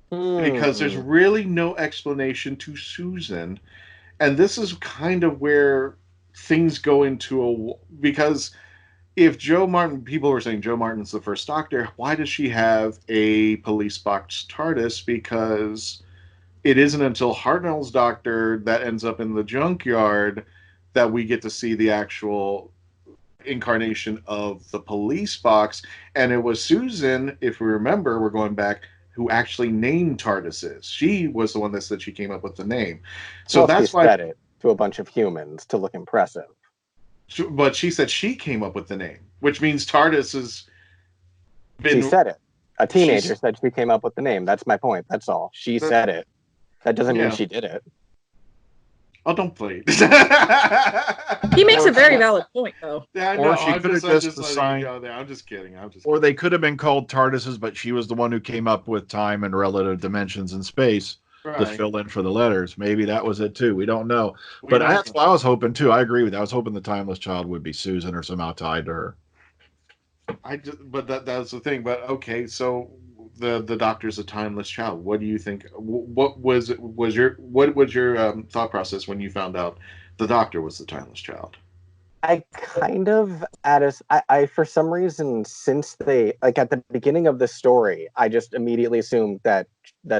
Because there's really no explanation to Susan. And this is kind of where things go into because if Jo Martin, people were saying Jo Martin's the first Doctor, why does she have a police box TARDIS? Because it isn't until Hartnell's Doctor that ends up in the junkyard that we get to see the actual incarnation of the police box. And it was Susan, if we remember, we're going back, who actually named TARDISes. She was the one that said she came up with the name. So that's why she said it to a bunch of humans to look impressive. But she said she came up with the name, which means TARDIS has been... She said it. A teenager said she came up with the name. That's my point. That's all. She said it. That doesn't mean she did it. Oh, don't play. He makes a very valid point, though. Yeah, I know. Or she could have just assigned... I'm just kidding. Or they could have been called TARDISes, but she was the one who came up with time and relative dimensions in space. Right. To fill in for the letters. Maybe that was it too. We don't know. But that's what I was hoping too. I agree with that. I was hoping the Timeless Child would be Susan or somehow tied to her. But that's the thing. But okay, so the Doctor's a Timeless Child. What do you think? What was your thought process when you found out the Doctor was the Timeless Child? I kind of I for some reason, since they at the beginning of the story, I just immediately assumed that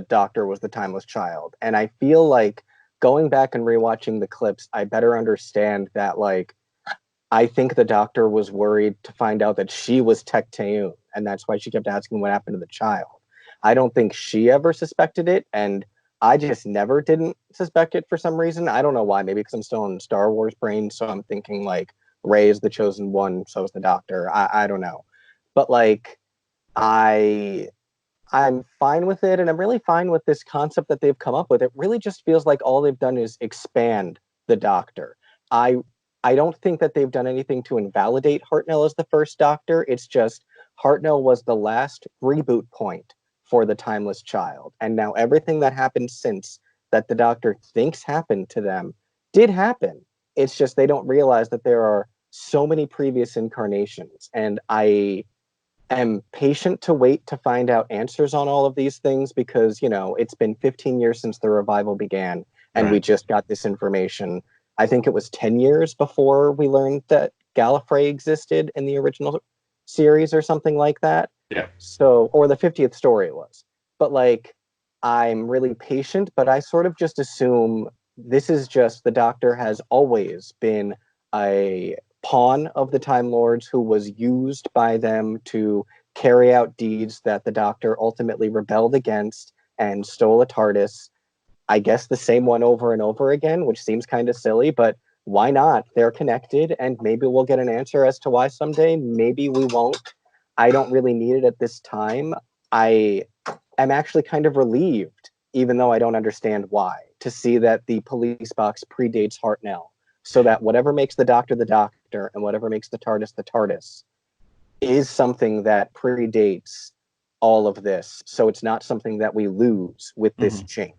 Doctor was the Timeless Child. And I feel like going back and rewatching the clips, I better understand that I think the doctor was worried to find out that she was Tecteun, and that's why she kept asking what happened to the child. I don't think she ever suspected it, and I just never didn't suspect it for some reason. I don't know why. Maybe because I'm still in Star Wars brain, so I'm thinking like Rey is the chosen one, so is the doctor. I don't know. But like I'm fine with it, and I'm really fine with this concept that they've come up with. It really just feels like all they've done is expand the Doctor. I I don't think that they've done anything to invalidate Hartnell as the first Doctor. It's just Hartnell was the last reboot point for the Timeless Child, and now everything that happened since that the Doctor thinks happened to them did happen. It's just they don't realize that there are so many previous incarnations, and I am patient to wait to find out answers on all of these things because, you know, it's been 15 years since the revival began and we just got this information. I think it was 10 years before we learned that Gallifrey existed in the original series or something like that. Yeah. So, or the 50th story was. But like, I'm really patient, but I sort of just assume this is just the Doctor has always been a pawn of the Time Lords who was used by them to carry out deeds that the Doctor ultimately rebelled against and stole a TARDIS. I guess the same one over and over again, which seems kind of silly, but why not? They're connected, and maybe we'll get an answer as to why someday. Maybe we won't. I don't really need it at this time. I am actually kind of relieved, even though I don't understand why, to see that the police box predates Hartnell, so that whatever makes the Doctor and whatever makes the TARDIS is something that predates all of this. So it's not something that we lose with this change.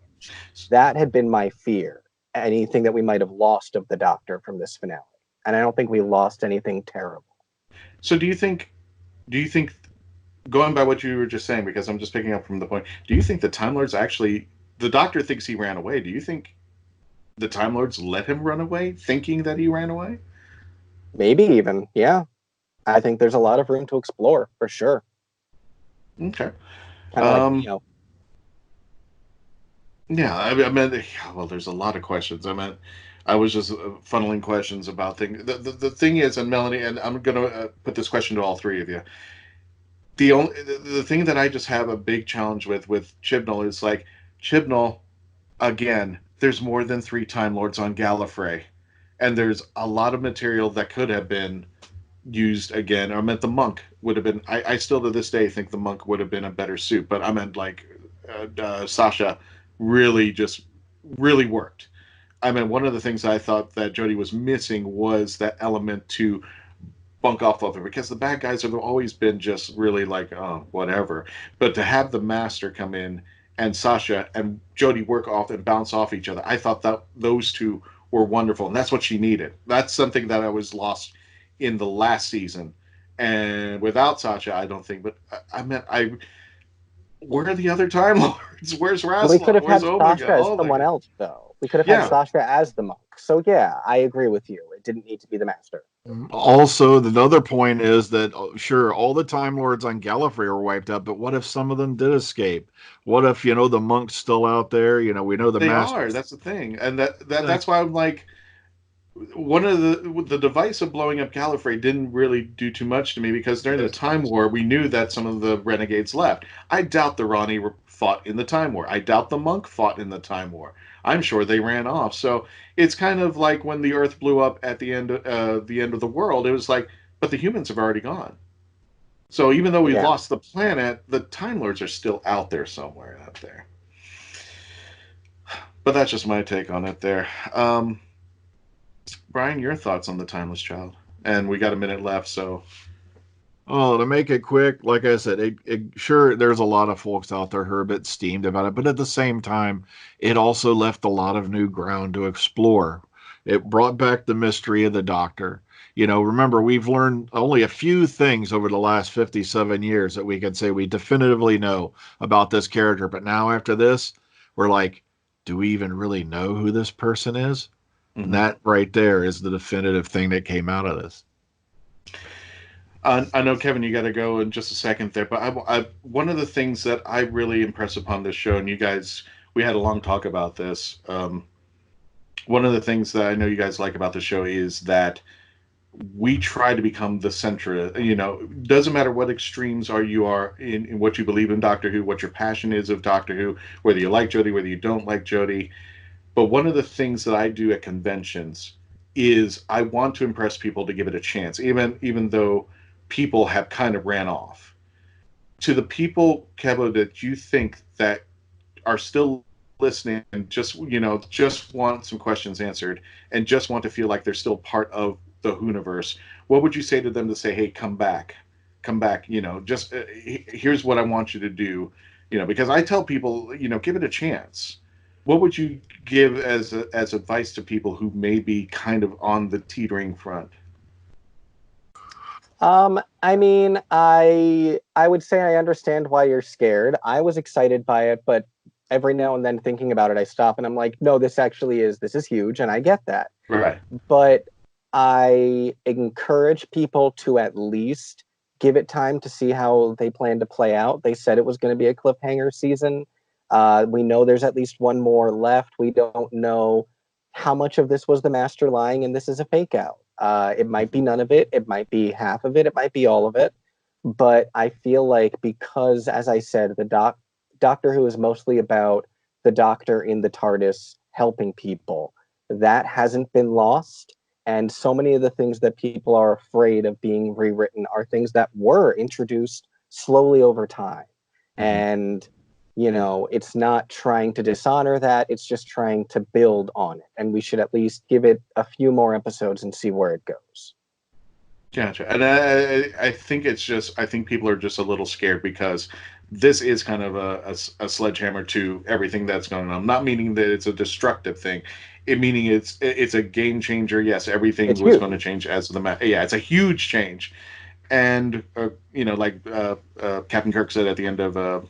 That had been my fear. Anything that we might have lost of the Doctor from this finale. And I don't think we lost anything terrible. So do you think, going by what you were just saying, because I'm just picking up from the point, do you think the Time Lords actually, the Doctor thinks he ran away. Do you think the Time Lords let him run away, thinking that he ran away? Maybe even, yeah. I think there's a lot of room to explore, for sure. Okay. Kind of like, you know. Yeah, I mean, well, there's a lot of questions. I mean, I was just funneling questions about things. The thing is, and Melanie, and I'm going to put this question to all three of you. The thing that I just have a big challenge with Chibnall is like, Chibnall, again, there's more than 3 Time Lords on Gallifrey, and there's a lot of material that could have been used again. I meant the monk would have been. I still to this day think the monk would have been a better suit, but I meant like Sacha really worked. I mean, one of the things I thought that Jodie was missing was that element to bunk off of her, because the bad guys have always been just really like, oh, whatever. But to have the Master come in and Sacha and Jodie work off and bounce off each other, I thought that those two were wonderful, and that's what she needed. That's something that I was lost in the last season, and without Sacha, I don't think. But where are the other Time Lords? Where's Rassel? We could have Where's had Omega? Sacha as someone else, though. We could have had Sacha as the monk. So yeah, I agree with you. It didn't need to be the Master. Also, the other point is that, sure, all the Time Lords on Gallifrey are wiped out, but what if some of them did escape? What if, you know, the monk's still out there? You know, we know the Master. They are. That's the thing, and that's why I'm like, one of the device of blowing up Gallifrey didn't really do too much to me, because during the Time War, we knew that some of the renegades left. I doubt the Ronnie fought in the Time War. I doubt the monk fought in the Time War. I'm sure they ran off. So it's kind of like when the Earth blew up at the end of the world. It was like, but the humans have already gone. So even though we've lost the planet, the Time Lords are still out there somewhere out there. But that's just my take on it there. Brian, your thoughts on the Timeless Child? And we got a minute left, so. Oh, to make it quick, like I said, sure, there's a lot of folks out there who are a bit steamed about it, but at the same time, it also left a lot of new ground to explore. It brought back the mystery of the Doctor. You know, remember, we've learned only a few things over the last 57 years that we can say we definitively know about this character, but now after this, we're like, do we even really know who this person is? And that right there is the definitive thing that came out of this. I know, Kevin, you got to go in just a second there, but I one of the things that I really impress upon this show, and you guys, we had a long talk about this. One of the things that I know you guys like about the show is that we try to become the center. Doesn't matter what extremes you are in what you believe in Doctor Who, what your passion is of Doctor Who, whether you like Jodie, whether you don't like Jodie. But one of the things that I do at conventions is I want to impress people to give it a chance, even though people have kind of ran off. To the people, Kevo, that you think that are still listening and just want some questions answered and just want to feel like they're still part of the Whoniverse, what would you say to them to say, hey, come back, just here's what I want you to do, because I tell people, give it a chance. What would you give as advice to people who may be kind of on the teetering front? I mean, I would say I understand why you're scared. I was excited by it, but every now and then thinking about it, I stop and I'm like, no, this is huge, and I get that. Right. But I encourage people to at least give it time to see how they plan to play out. They said it was going to be a cliffhanger season. We know there's at least one more left. We don't know how much of this was the Master lying and this is a fake out. It might be none of it. It might be half of it. It might be all of it. But I feel like because, as I said, the Doctor Who is mostly about the Doctor in the TARDIS helping people. That hasn't been lost. And so many of the things that people are afraid of being rewritten are things that were introduced slowly over time. And, it's not trying to dishonor that. It's just trying to build on it. And we should at least give it a few more episodes and see where it goes. Gotcha. And I think I think people are just a little scared because this is kind of a sledgehammer to everything that's going on. Not meaning that it's a destructive thing. Meaning it's a game changer. Yes, everything was going to change as the yeah, it's a huge change. And like Captain Kirk said at the end of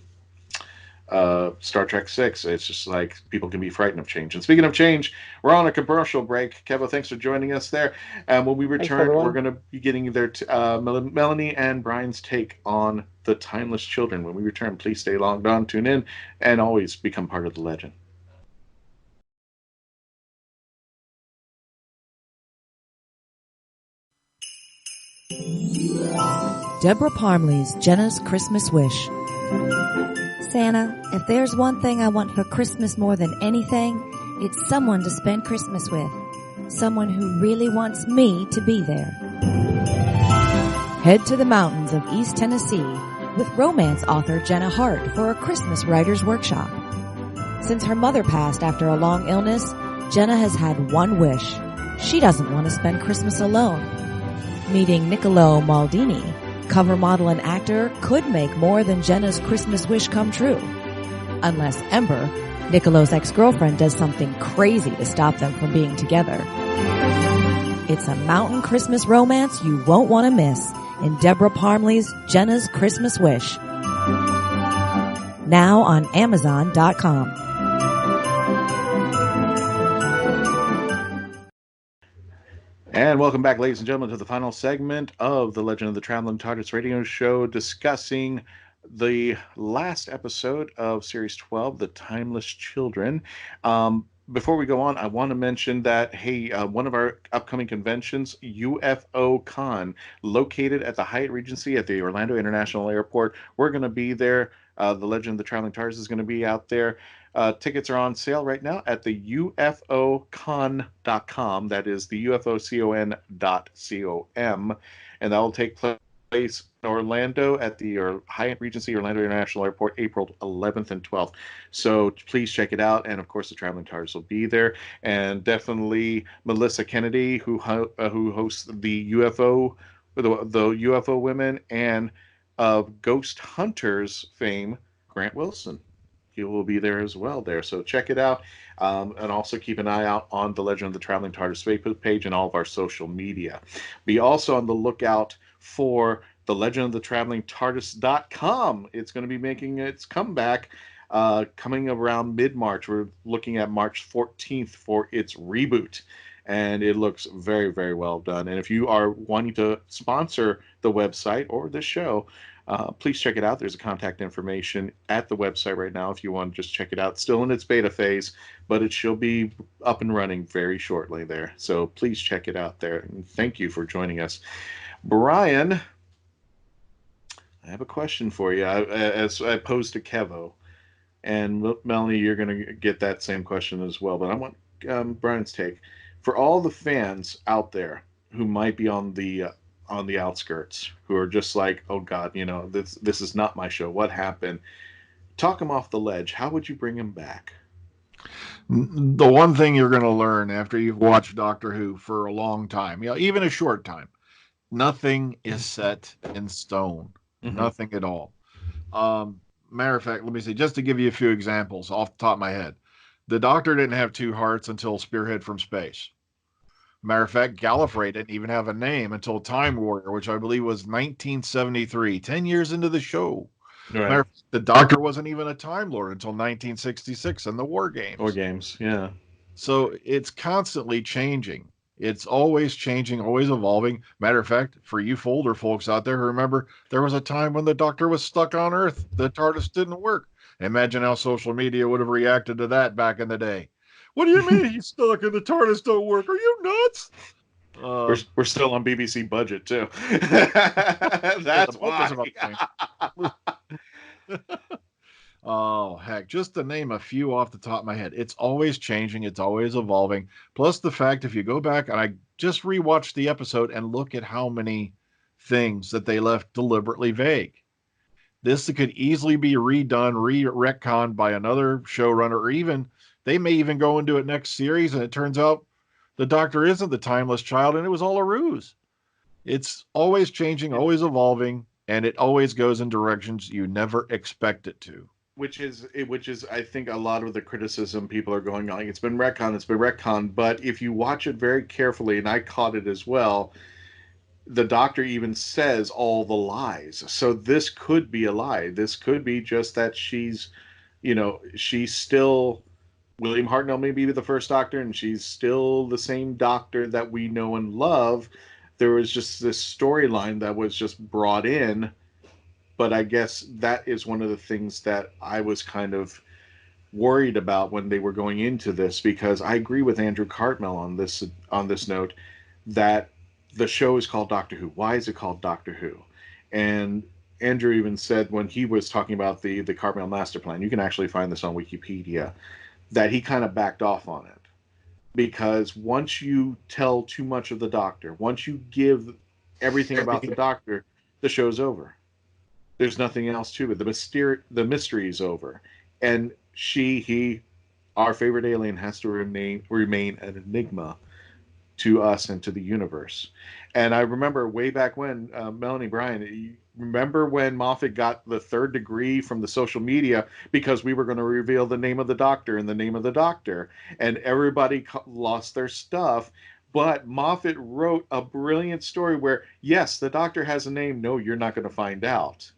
Star Trek 6, it's just like people can be frightened of change. And speaking of change, we're on a commercial break. Kevo, thanks for joining us there. And when we return, we're going to be getting their Melanie and Brian's take on the Timeless Children. When we return, please stay logged on, tune in, and always become part of the legend. Deborah Parmley's Jenna's Christmas Wish. Santa, if there's one thing I want for Christmas more than anything, it's someone to spend Christmas with. Someone who really wants me to be there. Head to the mountains of East Tennessee with romance author Jenna Hart for a Christmas writer's workshop. Since her mother passed after a long illness, Jenna has had one wish. She doesn't want to spend Christmas alone. Meeting Niccolo Maldini, cover model and actor, could make more than Jenna's Christmas wish come true. Unless Ember, Niccolo's ex-girlfriend, does something crazy to stop them from being together. It's a mountain Christmas romance you won't want to miss in Deborah Parmley's Jenna's Christmas Wish. Now on Amazon.com. And welcome back, ladies and gentlemen, to the final segment of the Legend of the Traveling Tardis radio show, discussing the last episode of Series 12, The Timeless Children. Before we go on, I want to mention that, hey, one of our upcoming conventions, UFO Con, located at the Hyatt Regency at the Orlando International Airport. We're going to be there. The Legend of the Traveling Tardis is going to be out there. Tickets are on sale right now at the UFOcon.com. That is the UFOCON.com. And that will take place in Orlando at the Hyatt Regency Orlando International Airport, April 11th and 12th. So please check it out. And of course, the Traveling Tardis will be there. And definitely Melissa Kennedy, who hosts the UFO, the UFO Women, and of Ghost Hunters fame, Grant Wilson. He will be there as well there. So check it out. And also keep an eye out on the Legend of the Traveling Tardis Facebook page and all of our social media. Be also on the lookout for the Legend of the Traveling Tardis.com. It's going to be making its comeback coming around mid-March. We're looking at March 14th for its reboot. And it looks very, very well done. And if you are wanting to sponsor the website or the show, Please check it out. There's a contact information at the website right now if you want to just check it out. Still in its beta phase, but it should be up and running very shortly there. So please check it out there. And thank you for joining us. Brian, I have a question for you, as I posed to Kevo. And Melanie, you're going to get that same question as well. But I want Brian's take. For all the fans out there who might be on the outskirts, who are just like, oh God, this is not my show. What happened? Talk him off the ledge. How would you bring him back? The one thing you're going to learn after you've watched Doctor Who for a long time, even a short time, nothing is set in stone. Mm-hmm. Nothing at all. Matter of fact, let me see, just to give you a few examples off the top of my head. The Doctor didn't have two hearts until Spearhead from Space. Matter of fact, Gallifrey didn't even have a name until Time Warrior, which I believe was 1973, 10 years into the show. Right. Matter of fact, the Doctor wasn't even a Time Lord until 1966 in the War Games. War Games, yeah. So it's constantly changing. It's always changing, always evolving. Matter of fact, for you older folks out there who remember, there was a time when the Doctor was stuck on Earth. The TARDIS didn't work. Imagine how social media would have reacted to that back in the day. What do you mean he's stuck and the TARDIS don't work? Are you nuts? We're still on BBC budget, too. That's why. Oh, heck, just to name a few off the top of my head. It's always changing. It's always evolving. Plus the fact, if you go back, and I just rewatched the episode and look at how many things that they left deliberately vague. This could easily be redone, retconned by another showrunner, or even, they may even go into it next series, and it turns out the Doctor isn't the timeless child, and it was all a ruse. It's always changing, always evolving, and it always goes in directions you never expect it to. Which is, I think, a lot of the criticism people are going on. It's been retconned, but if you watch it very carefully, and I caught it as well, the Doctor even says all the lies. So this could be a lie. This could be just that she's still, William Hartnell may be the first Doctor, and she's still the same Doctor that we know and love. There was just this storyline that was just brought in. But I guess that is one of the things that I was kind of worried about when they were going into this, because I agree with Andrew Cartmel on this note that the show is called Doctor Who. Why is it called Doctor Who? And Andrew even said when he was talking about the Cartmel master plan, you can actually find this on Wikipedia, that he kind of backed off on it. Because once you tell too much of the Doctor, once you give everything about the Doctor, the show's over. There's nothing else to it. The mystery is over. And he, our favorite alien, has to remain an enigma to us and to the universe. And I remember way back when, Melanie, Brian, you remember when Moffat got the 3rd degree from the social media because we were going to reveal the name of the Doctor and the name of the Doctor, and everybody lost their stuff. But Moffat wrote a brilliant story where, yes, the Doctor has a name. No, you're not going to find out.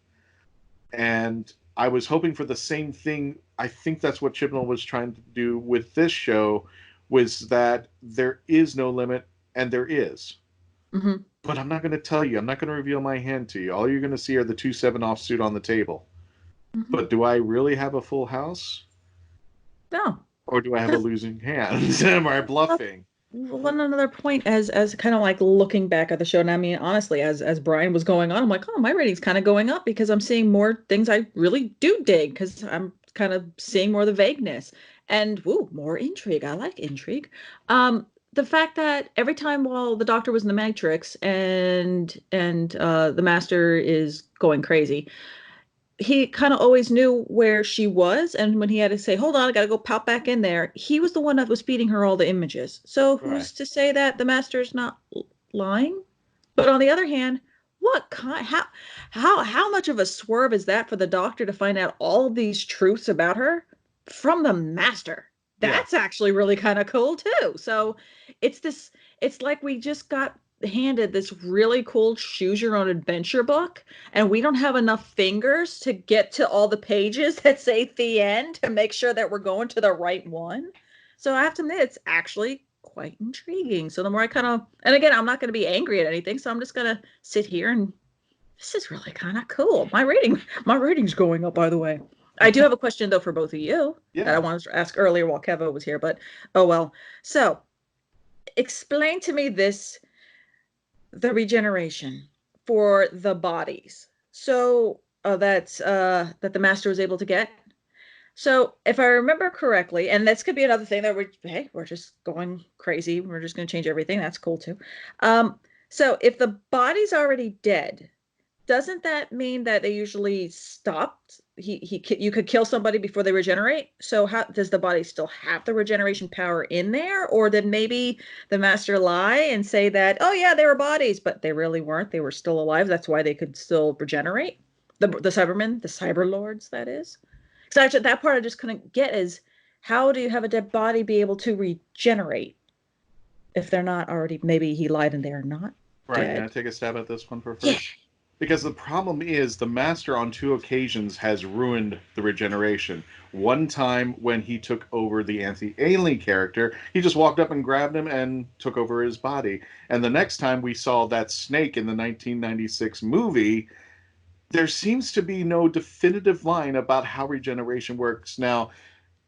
And I was hoping for the same thing. I think that's what Chibnall was trying to do with this show, was that there is no limit, and there is. Mm-hmm. But I'm not going to tell you. I'm not going to reveal my hand to you. All you're going to see are the 2/7 offsuit on the table. Mm-hmm. But do I really have a full house? No. Or do I have a losing hand? Am I bluffing? One another point, as kind of like looking back at the show, and I mean, honestly, as Brian was going on, I'm like, oh, my rating's kind of going up because I'm seeing more things I really do dig, because I'm kind of seeing more of the vagueness and more intrigue. I like intrigue. The fact that every time while the Doctor was in the Matrix and the Master is going crazy, he kind of always knew where she was, and when he had to say, hold on, I gotta go pop back in there, he was the one that was feeding her all the images. So who's to say that the Master's not lying? But on the other hand, how much of a swerve is that for the Doctor to find out all these truths about her from the Master? That's actually really kind of cool too. So it's like we just got handed this really cool choose your own adventure book, and we don't have enough fingers to get to all the pages that say the end to make sure that we're going to the right one. So I have to admit, it's actually quite intriguing. So the more I and again, I'm not going to be angry at anything, so I'm just going to sit here and This is really kind of cool. My rating's going up, by the way. I do have a question though for both of you that I wanted to ask earlier while Kevo was here, but oh well. So, explain to me the regeneration for the bodies. So that the master was able to get. So if I remember correctly, and this could be another thing that we're just going crazy. We're just going to change everything. That's cool too. So if the body's already dead, doesn't that mean that they usually stopped? You could kill somebody before they regenerate. So how does the body still have the regeneration power in there, or did maybe the master lie and say that, oh yeah, they were bodies, but they really weren't. They were still alive. That's why they could still regenerate. The Cybermen, the Cyber Lords, that is. Because actually, that part I just couldn't get is how do you have a dead body be able to regenerate if they're not already? Maybe he lied and they are not. Right. Dead. Can I take a stab at this one first? Yeah. Because the problem is the master on 2 occasions has ruined the regeneration. One time when he took over the anti-alien character, he just walked up and grabbed him and took over his body. And the next time we saw that snake in the 1996 movie, there seems to be no definitive line about how regeneration works. Now,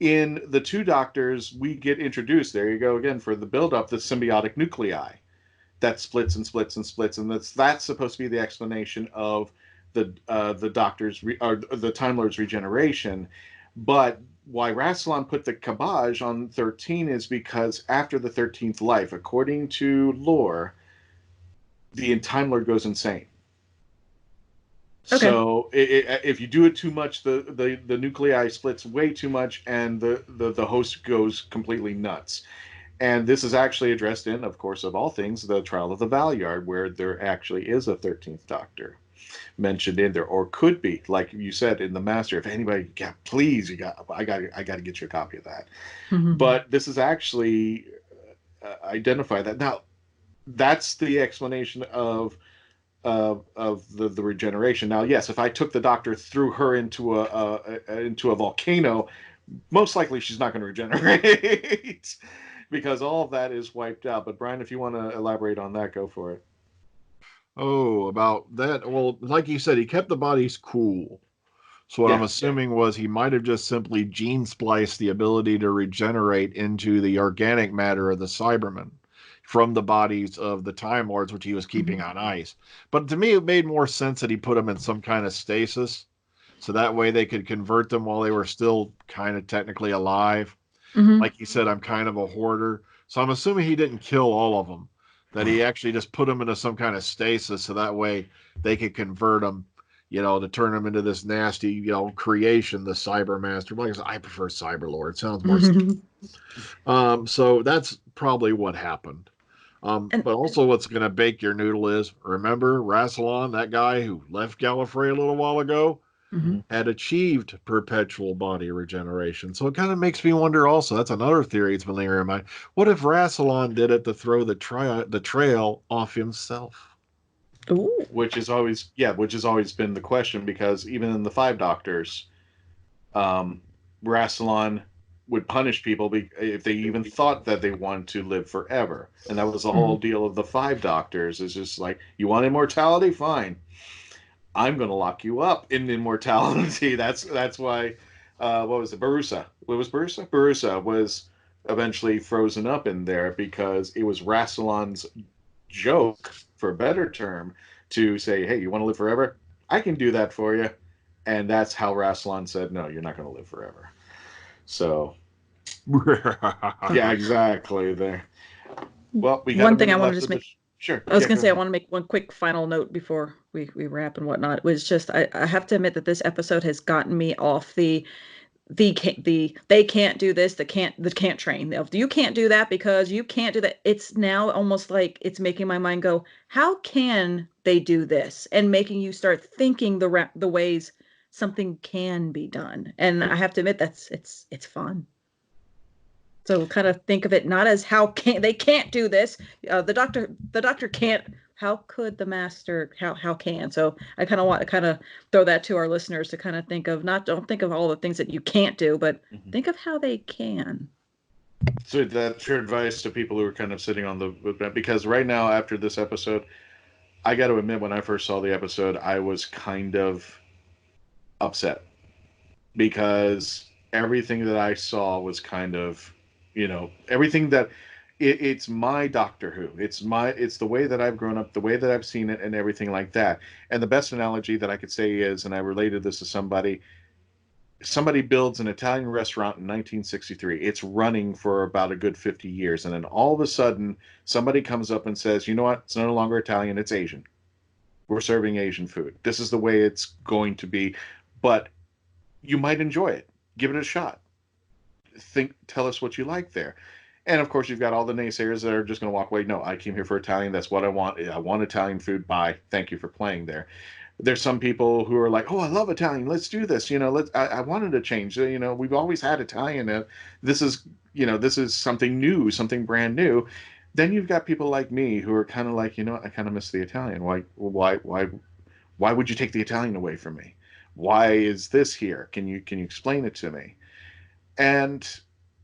in the 2 Doctors, we get introduced, there you go again, for the build-up, the symbiotic nuclei that splits and splits and splits, and that's supposed to be the explanation of the Doctor's or the Time Lord's regeneration. But why Rassilon put the kibosh on 13 is because after the 13th life, according to lore, the Time Lord goes insane. Okay. So if you do it too much, the nuclei splits way too much, and the host goes completely nuts. And this is actually addressed in, of course, of all things, the Trial of the Valeyard, where there actually is a 13th Doctor mentioned in there, or could be, like you said, in the Master. If anybody, please, I got to get you a copy of that. Mm-hmm. But this is actually identify that. Now, that's the explanation of the regeneration. Now, yes, if I took the Doctor, threw her into a volcano, most likely she's not going to regenerate. Because all of that is wiped out. But Brian, if you want to elaborate on that, go for it. Oh, about that. Well, like you said, he kept the bodies cool. So what I'm assuming was he might have just simply gene spliced the ability to regenerate into the organic matter of the Cybermen from the bodies of the Time Lords, which he was keeping on ice. But to me, it made more sense that he put them in some kind of stasis. So that way they could convert them while they were still kind of technically alive. Mm-hmm. Like you said, I'm kind of a hoarder. So I'm assuming he didn't kill all of them, that he actually just put them into some kind of stasis so that way they could convert them, to turn them into this nasty, creation, the Cyber Master. Like I said, I prefer Cyber Lord. It sounds more so that's probably what happened. But also what's going to bake your noodle is, remember Rassilon, that guy who left Gallifrey a little while ago? Mm-hmm. Had achieved perpetual body regeneration. So it kind of makes me wonder also, that's another theory that's been lingering in my mind. What if Rassilon did it to throw the trail off himself? Ooh. Which has always been the question, because even in the 5 Doctors, Rassilon would punish people if they even thought that they wanted to live forever. And that was the whole deal of the 5 Doctors. It's just like, you want immortality? Fine. I'm going to lock you up in immortality. That's why, what was it? Barusa. What was Barusa? Barusa was eventually frozen up in there because it was Rassilon's joke, for a better term, to say, hey, you want to live forever? I can do that for you. And that's how Rassilon said, no, you're not going to live forever. So, yeah, exactly. There. Well, we got one thing I want to just make. Sure. I was going to say, I want to make one quick final note before we wrap and whatnot. It was just, I have to admit that this episode has gotten me off the they can't do this, the can't train. You can't do that because you can't do that. It's now almost like it's making my mind go, how can they do this? And making you start thinking the ways something can be done. And I have to admit it's fun. So kind of think of it not as they can't do this. The doctor can't. How could the master? How can? So I kind of want to throw that to our listeners to kind of think of don't think of all the things that you can't do, but think of how they can. So that's your advice to people who are kind of sitting on because right now after this episode, I got to admit, when I first saw the episode, I was kind of upset because everything that I saw was kind of, everything that it's my Doctor Who. It's the way that I've grown up, the way that I've seen it, and everything like that. And the best analogy that I could say is, and I related this to somebody builds an Italian restaurant in 1963. It's running for about a good 50 years. And then all of a sudden, somebody comes up and says, you know what? It's no longer Italian, it's Asian. We're serving Asian food. This is the way it's going to be. But you might enjoy it. Give it a shot. Tell us what you like there. And of course, you've got all the naysayers that are just going to walk away. No, I came here for Italian. That's what I want. I want Italian food. Bye. Thank you for playing there. There's some people who are like, oh, I love Italian. Let's do this. I wanted to change. We've always had Italian. This is something new, something brand new. Then you've got people like me who are kind of like, I kind of miss the Italian. Why would you take the Italian away from me? Why is this here? Can you explain it to me? And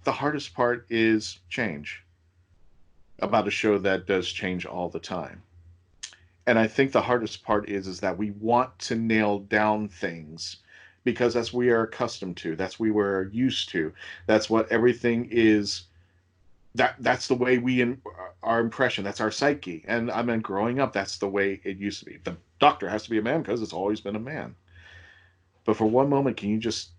the hardest part is change about a show that does change all the time. And I think the hardest part is that we want to nail down things because that's what we are accustomed to. That's what we're used to. That's what everything is. That's the way our impression. That's our psyche. And I mean, growing up, that's the way it used to be. The Doctor has to be a man because it's always been a man. But for one moment, can you just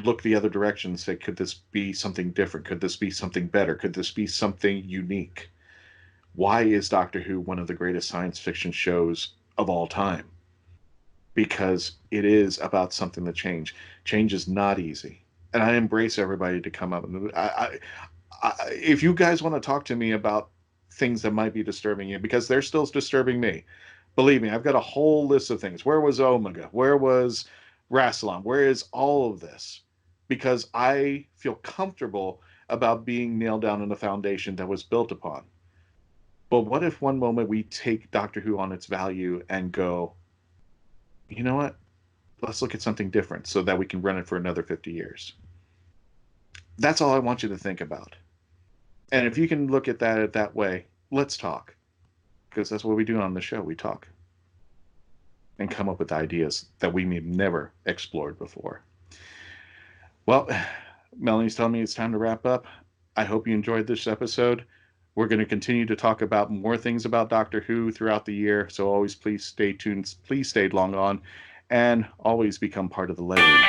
look the other direction and say, could this be something different? Could this be something better? Could this be something unique? Why is Doctor Who one of the greatest science fiction shows of all time? Because it is about something that change. Change is not easy. And I embrace everybody to come up. If you guys want to talk to me about things that might be disturbing you, because they're still disturbing me, believe me, I've got a whole list of things. Where was Omega? Where was Rassilon? Where is all of this? Because I feel comfortable about being nailed down in a foundation that was built upon. But what if one moment we take Doctor Who on its value and go, you know what? Let's look at something different so that we can run it for another 50 years. That's all I want you to think about. And if you can look at that way, let's talk. Because that's what we do on the show. We talk. And come up with ideas that we may have never explored before. Well, Melanie's telling me it's time to wrap up. I hope you enjoyed this episode. We're going to continue to talk about more things about Doctor Who throughout the year. So always please stay tuned. Please stay long on. And always become part of the legend.